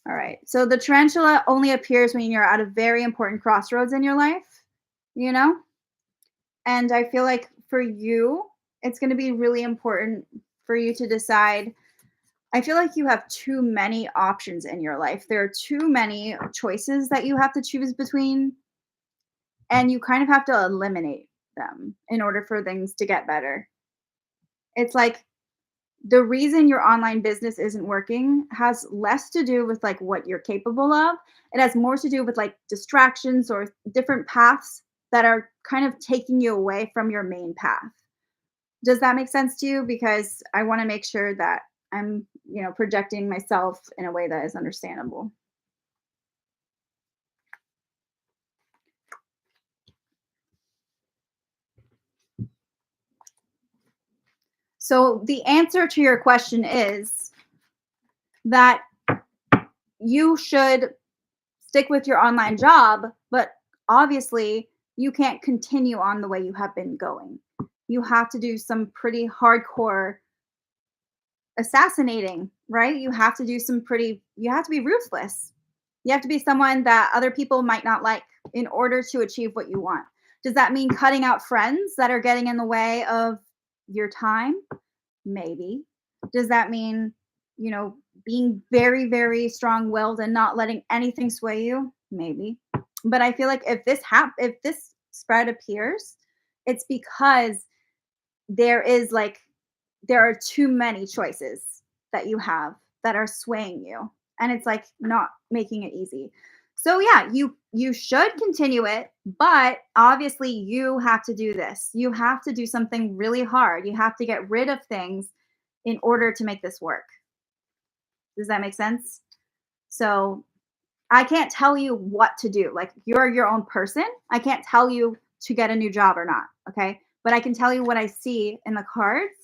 Speaker 1: All right. So the tarantula only appears when you're at a very important crossroads in your life, you know? And I feel like for you, it's going to be really important for you to decide. I feel like you have too many options in your life. There are too many choices that you have to choose between, and you kind of have to eliminate them in order for things to get better. It's like the reason your online business isn't working has less to do with like what you're capable of. It has more to do with like distractions or different paths that are kind of taking you away from your main path. Does that make sense to you? Because I want to make sure that I'm, projecting myself in a way that is understandable. So the answer to your question is that you should stick with your online job, but obviously you can't continue on the way you have been going. You have to do some pretty hardcore assassinating, right? You have to be ruthless. You have to be someone that other people might not like in order to achieve what you want. Does that mean cutting out friends that are getting in the way of your time? Maybe. Does that mean, you know, being very, very strong-willed and not letting anything sway you? Maybe. But I feel like if this spread appears, it's because there is like there are too many choices that you have that are swaying you, and it's like not making it easy. So yeah, you should continue it, but obviously you have to do this. You have to do something really hard. You have to get rid of things in order to make this work. Does that make sense? So I can't tell you what to do. Like, you're your own person. I can't tell you to get a new job or not. Okay. But I can tell you what I see in the cards,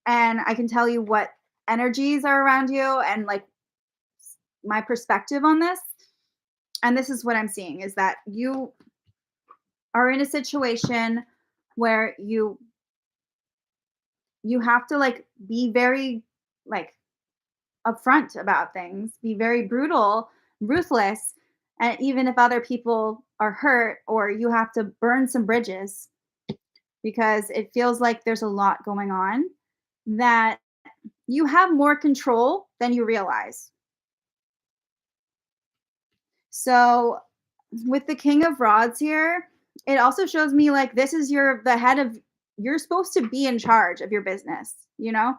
Speaker 1: and I can tell you what energies are around you and like my perspective on this. And this is what I'm seeing is that you are in a situation where you have to like be very like upfront about things, be very brutal, ruthless, and even if other people are hurt or you have to burn some bridges because it feels like there's a lot going on, that you have more control than you realize. So with the King of Rods here, it also shows me like this is the head of you're supposed to be in charge of your business, you know?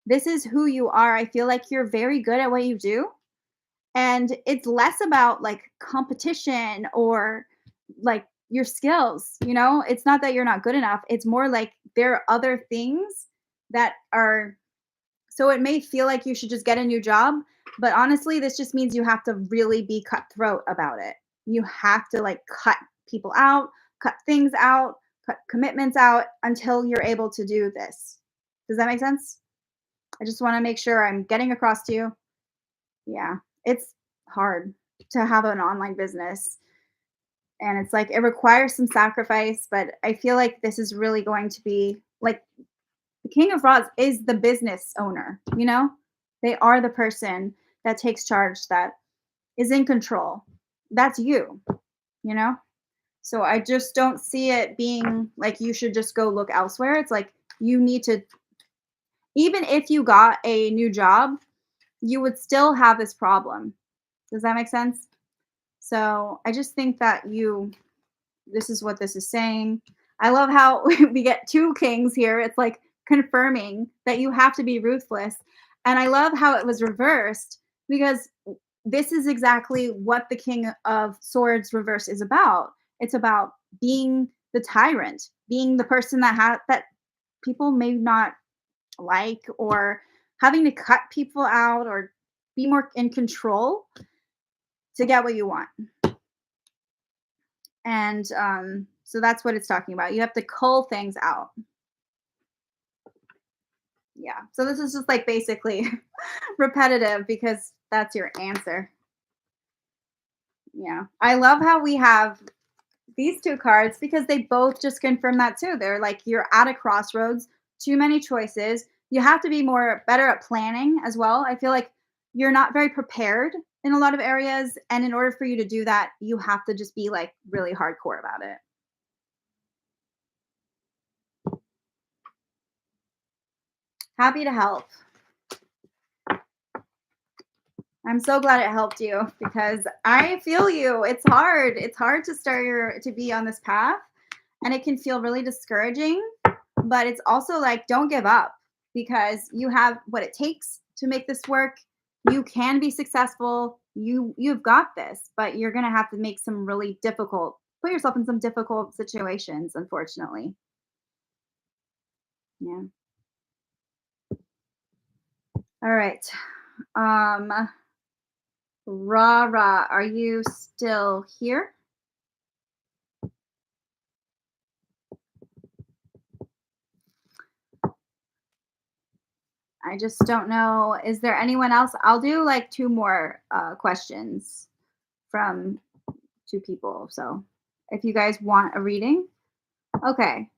Speaker 1: This is who you are. I feel like you're very good at what you do. And it's less about like competition or like your skills, you know? It's not that you're not good enough. It's more like there are other things that are so it may feel like you should just get a new job, but honestly, this just means you have to really be cutthroat about it. You have to like cut people out, cut things out, cut commitments out until you're able to do this. Does that make sense? I just want to make sure I'm getting across to you. Yeah, it's hard to have an online business. And it's like it requires some sacrifice, but I feel like this is really going to be like the King of Rods is the business owner, you know? They are the person that takes charge, that is in control. That's you know? So I just don't see it being like you should just go look elsewhere. It's like you need to, even if you got a new job, you would still have this problem. Does that make sense? So I just think that this is what this is saying. I love how we get two kings here. It's like confirming that you have to be ruthless. And I love how it was reversed because this is exactly what the King of Swords reverse is about. It's about being the tyrant, being the person that people may not like, or having to cut people out or be more in control to get what you want. And so that's what it's talking about. You have to cull things out. Yeah. So this is just like basically repetitive because that's your answer. Yeah. I love how we have these two cards because they both just confirm that too. They're like you're at a crossroads, too many choices. You have to be better at planning as well. I feel like you're not very prepared in a lot of areas, and in order for you to do that, you have to just be like really hardcore about it. Happy to help. I'm so glad it helped you because I feel you. It's hard. It's hard to be on this path, and it can feel really discouraging, but it's also like don't give up. because you have what it takes to make this work. You can be successful. You've got this, but you're going to have to make some really difficult put yourself in some difficult situations, unfortunately. Yeah. All right. Um Rah, are you still here? I just don't know. Is there anyone else? I'll do like two more questions from two people. So if you guys want a reading, okay,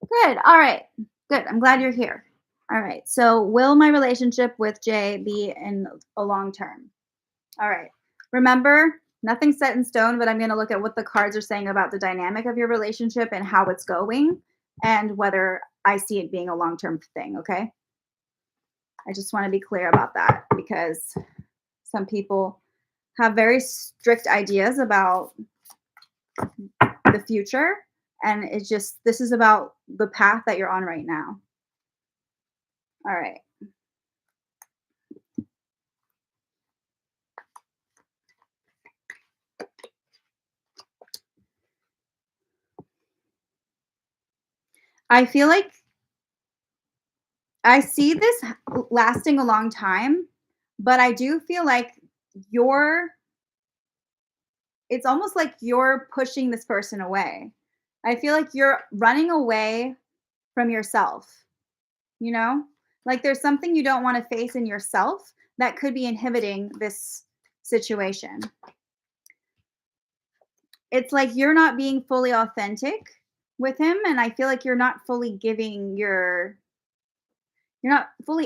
Speaker 1: good. All right, good. I'm glad you're here. All right. So, will my relationship with Jay be in a long term? All right. Remember, nothing's set in stone, but I'm going to look at what the cards are saying about the dynamic of your relationship and how it's going and whether I see it being a long term thing. Okay. I just want to be clear about that because some people have very strict ideas about the future. And it's just, this is about the path that you're on right now. All right. I feel like I see this lasting a long time, but I do feel like you're it's almost like you're pushing this person away. I feel like you're running away from yourself, you know? Like there's something you don't want to face in yourself that could be inhibiting this situation. It's like you're not being fully authentic with him, and I feel like you're not fully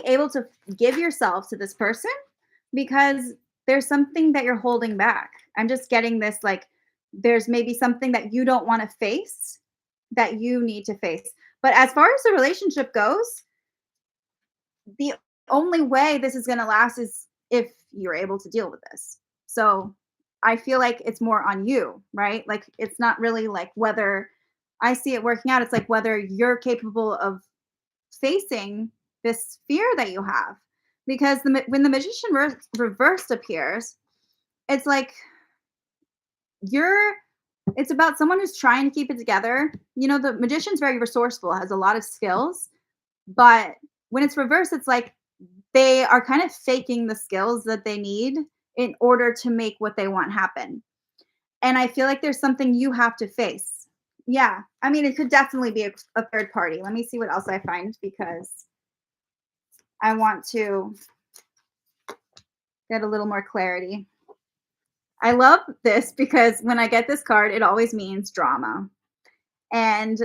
Speaker 1: able to give yourself to this person because there's something that you're holding back. I'm just getting this like there's maybe something that you don't want to face that you need to face. But as far as the relationship goes, the only way this is going to last is if you're able to deal with this. So I feel like it's more on you, right? Like it's not really like whether I see it working out, it's like whether you're capable of facing this fear that you have. Because when the magician reversed appears, it's like you're it's about someone who's trying to keep it together. You know, the magician's very resourceful, has a lot of skills, but when it's reversed, it's like they are kind of faking the skills that they need in order to make what they want happen. And I feel like there's something you have to face. Yeah. I mean, it could definitely be a third party. Let me see what else I find because I want to get a little more clarity. I love this because when I get this card, it always means drama. And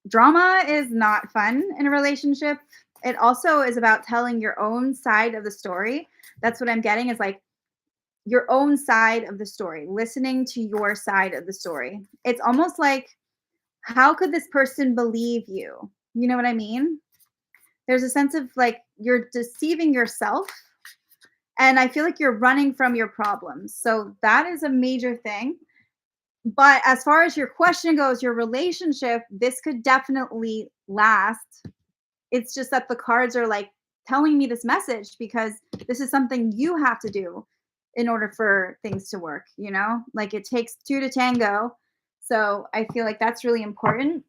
Speaker 1: drama is not fun in a relationship. It also is about telling your own side of the story. That's what I'm getting is like your own side of the story, listening to your side of the story. It's almost like, how could this person believe you? You know what I mean? There's a sense of like you're deceiving yourself. And I feel like you're running from your problems. So that is a major thing. But as far as your question goes, your relationship, this could definitely last. It's just that the cards are like telling me this message because this is something you have to do in order for things to work, you know? Like it takes two to tango. So I feel like that's really important.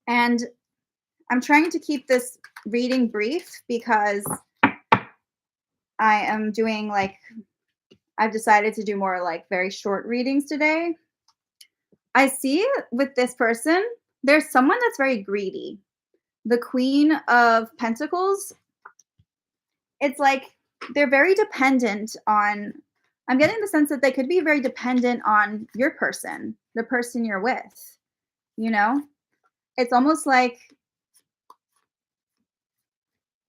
Speaker 1: And I'm trying to keep this reading brief because I am doing like, I've decided to do more like very short readings today. I see with this person, there's someone that's very greedy. The Queen of Pentacles, it's like they're very dependent on, I'm getting the sense that they could be very dependent on your person, the person you're with, you know? It's almost like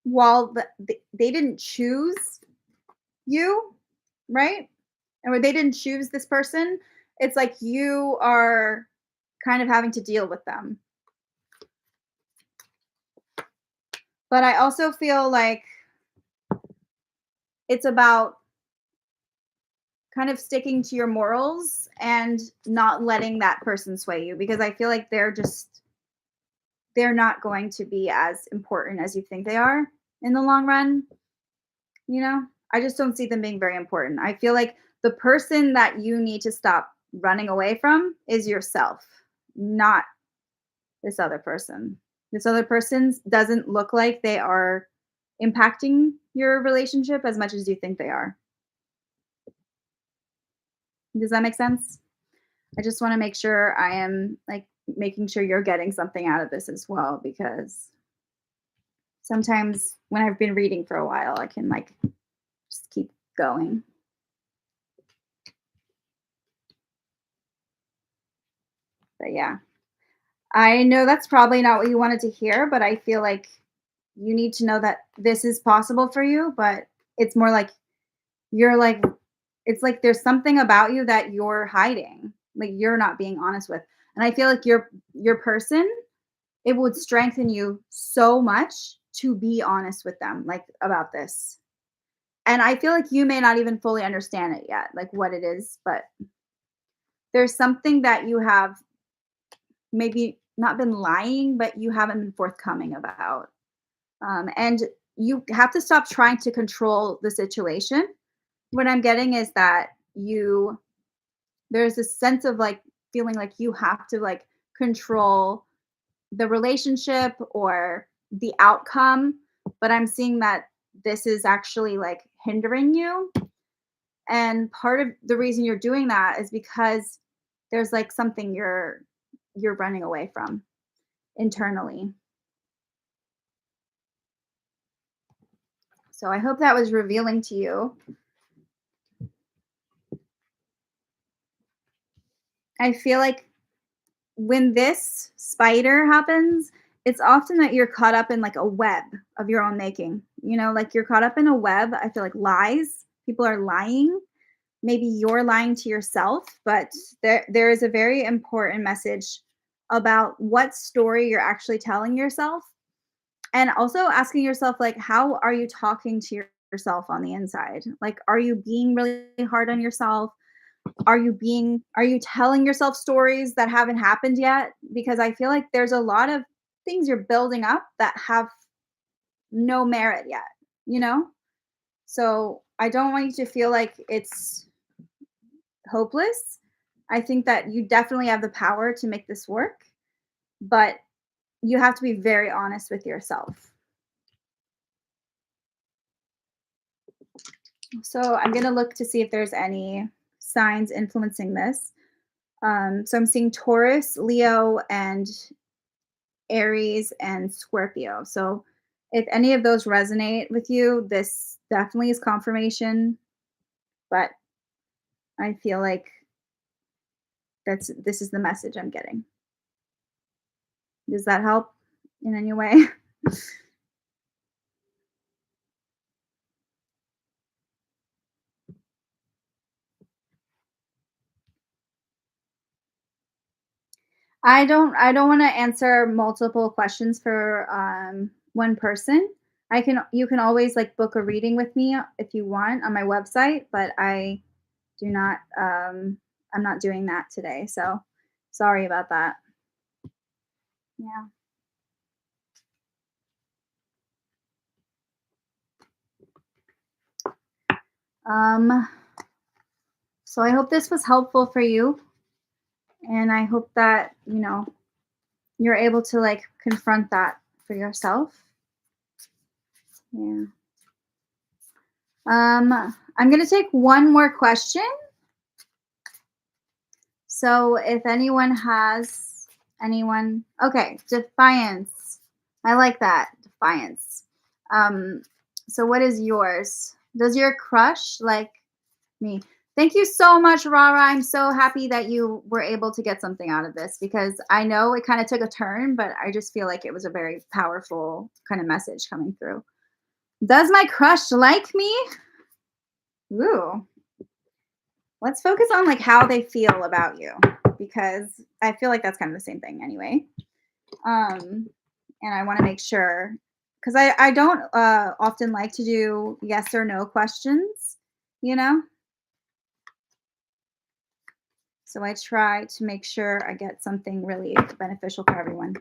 Speaker 1: while they didn't choose you, right? Or they didn't choose this person, it's like you are kind of having to deal with them. But I also feel like it's about kind of sticking to your morals and not letting that person sway you because I feel like they're just they're not going to be as important as you think they are in the long run, you know? I just don't see them being very important. I feel like the person that you need to stop running away from is yourself, not this other person. This other person doesn't look like they are impacting your relationship as much as you think they are. Does that make sense? I just want to make sure I am like making sure you're getting something out of this as well, because sometimes when I've been reading for a while, I can like just keep going. But yeah, I know that's probably not what you wanted to hear, but I feel like you need to know that this is possible for you, but it's more like you're like it's like there's something about you that you're hiding, like you're not being honest with. And I feel like your person, it would strengthen you so much to be honest with them like about this. And I feel like you may not even fully understand it yet, like what it is, but there's something that you have maybe not been lying, but you haven't been forthcoming about. And you have to stop trying to control the situation. What I'm getting is that there's this sense of like feeling like you have to like control the relationship or the outcome, but I'm seeing that this is actually like hindering you. And part of the reason you're doing that is because there's like something you're running away from internally. So I hope that was revealing to you. I feel like when this spider happens, it's often that you're caught up in like a web of your own making. You know, like you're caught up in a web. I feel like lies. People are lying. Maybe you're lying to yourself, but there is a very important message about what story you're actually telling yourself, and also asking yourself like how are you talking to yourself on the inside? Like are you being really hard on yourself? Are you telling yourself stories that haven't happened yet? Because I feel like there's a lot of things you're building up that have no merit yet, you know? So I don't want you to feel like it's hopeless. I think that you definitely have the power to make this work, but you have to be very honest with yourself. So I'm going to look to see if there's any signs influencing this. So I'm seeing Taurus, Leo, and Aries, and Scorpio. So if any of those resonate with you, this definitely is confirmation, but I feel like this is the message I'm getting. Does that help in any way? I don't want to answer multiple questions for one person. You can always like book a reading with me if you want on my website, but I do not I'm not doing that today. So sorry about that. Yeah. Um so I hope this was helpful for you, and I hope that, you're able to like confront that for yourself. Yeah. I'm going to take one more question. So if okay, defiance. I like that. Defiance. Um, so what is yours? Does your crush like me? Thank you so much, Rara. I'm so happy that you were able to get something out of this, because I know it kind of took a turn, but I just feel like it was a very powerful kind of message coming through. Does my crush like me? Ooh, let's focus on like how they feel about you, because I feel like that's kind of the same thing anyway. Um, and I want to make sure, because I don't often like to do yes or no questions, you know. So I try to make sure I get something really beneficial for everyone.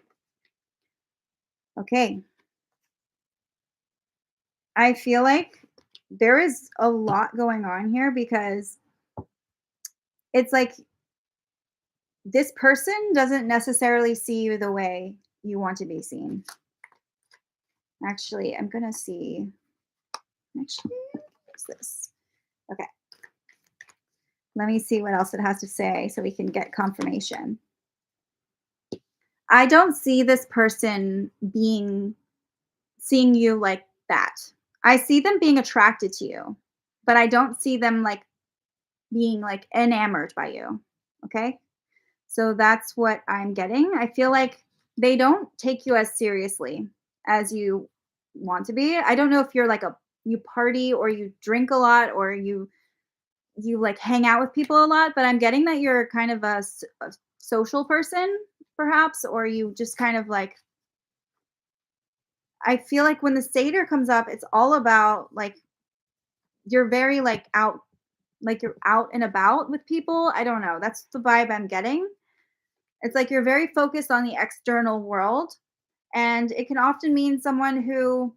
Speaker 1: Okay. I feel like there is a lot going on here because it's like this person doesn't necessarily see you the way you want to be seen. Actually, I'm going to see. Actually, what's this? Okay. Let me see what else it has to say so we can get confirmation. I don't see this person seeing you like that. I see them being attracted to you, but I don't see them like being like enamored by you. Okay? So that's what I'm getting. I feel like they don't take you as seriously as you want to be. I don't know if you're like you party or you drink a lot or you like hang out with people a lot, but I'm getting that you're kind of a social person perhaps, or you just kind of like, I feel like when the satyr comes up, it's all about like you're very like you're out and about with people. I don't know. That's the vibe I'm getting. It's like you're very focused on the external world, and it can often mean someone who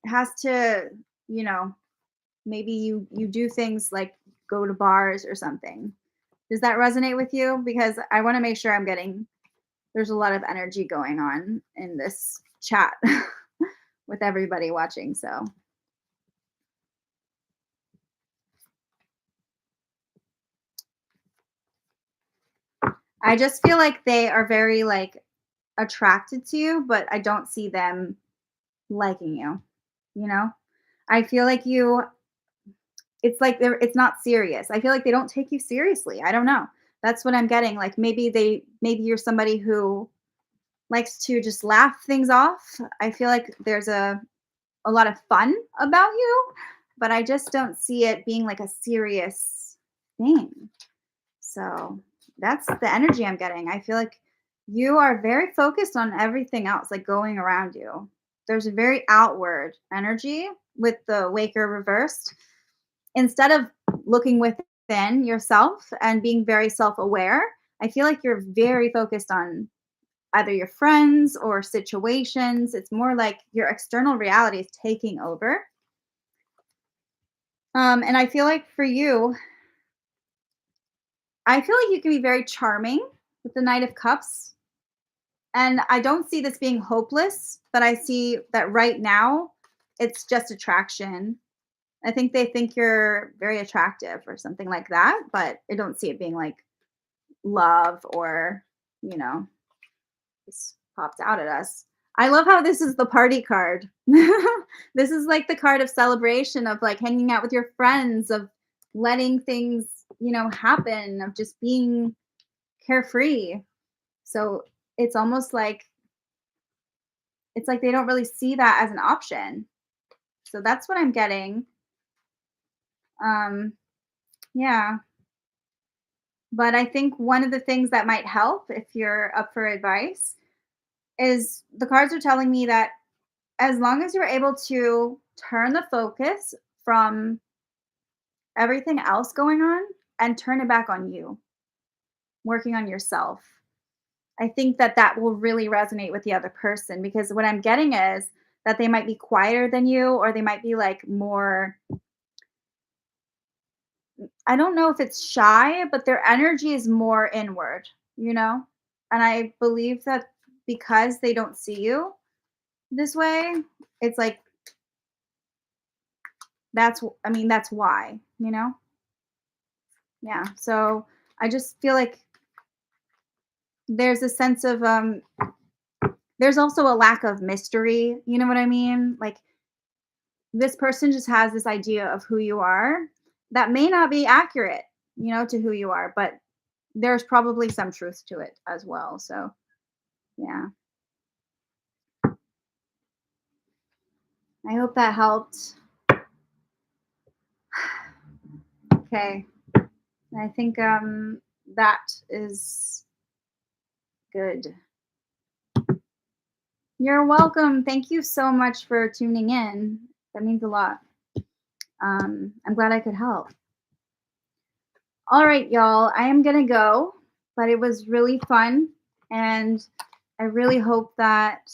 Speaker 1: has to, you know, maybe you do things like go to bars or something. Does that resonate with you? Because I want to make sure I'm getting there's a lot of energy going on in this chat with everybody watching. So I just feel like they are very like attracted to you, but I don't see them liking you, you know? I feel like it's like it's not serious. I feel like they don't take you seriously. I don't know. That's what I'm getting. Like maybe you're somebody who likes to just laugh things off. I feel like there's a lot of fun about you, but I just don't see it being like a serious thing. So that's the energy I'm getting. I feel like you are very focused on everything else, like going around you. There's a very outward energy with the Waker reversed. Instead of looking within yourself and being very self aware, I feel like you're very focused on either your friends or situations. It's more like your external reality is taking over. And I feel like for you, I feel like you can be very charming with the Knight of Cups. And I don't see this being hopeless, but I see that right now it's just attraction. I think they think you're very attractive or something like that, but I don't see it being like love or, you know, this popped out at us. I love how this is the party card. This is like the card of celebration, of like hanging out with your friends, of letting things, happen, of just being carefree. So it's almost like they don't really see that as an option. So that's what I'm getting. Um, yeah. But I think one of the things that might help if you're up for advice is the cards are telling me that as long as you're able to turn the focus from everything else going on and turn it back on you, working on yourself, I think that that will really resonate with the other person, because what I'm getting is that they might be quieter than you, or they might be like more, I don't know if it's shy, but their energy is more inward, you know? And I believe that because they don't see you this way, it's like that's why, you know? Yeah. So I just feel like there's a sense of there's also a lack of mystery, you know what I mean? Like this person just has this idea of who you are that may not be accurate, to who you are, but there's probably some truth to it as well. So, yeah. I hope that helped. Okay. I think that is good. You're welcome. Thank you so much for tuning in. That means a lot. I'm glad I could help. All right, y'all. I am gonna go, but it was really fun, and I really hope that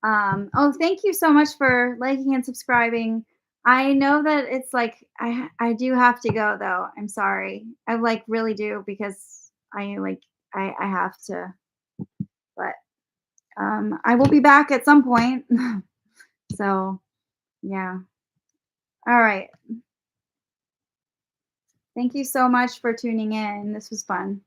Speaker 1: Oh, thank you so much for liking and subscribing. I know that it's like I do have to go though. I'm sorry. I like really do because I have to, but I will be back at some point. So, yeah. All right. Thank you so much for tuning in. This was fun.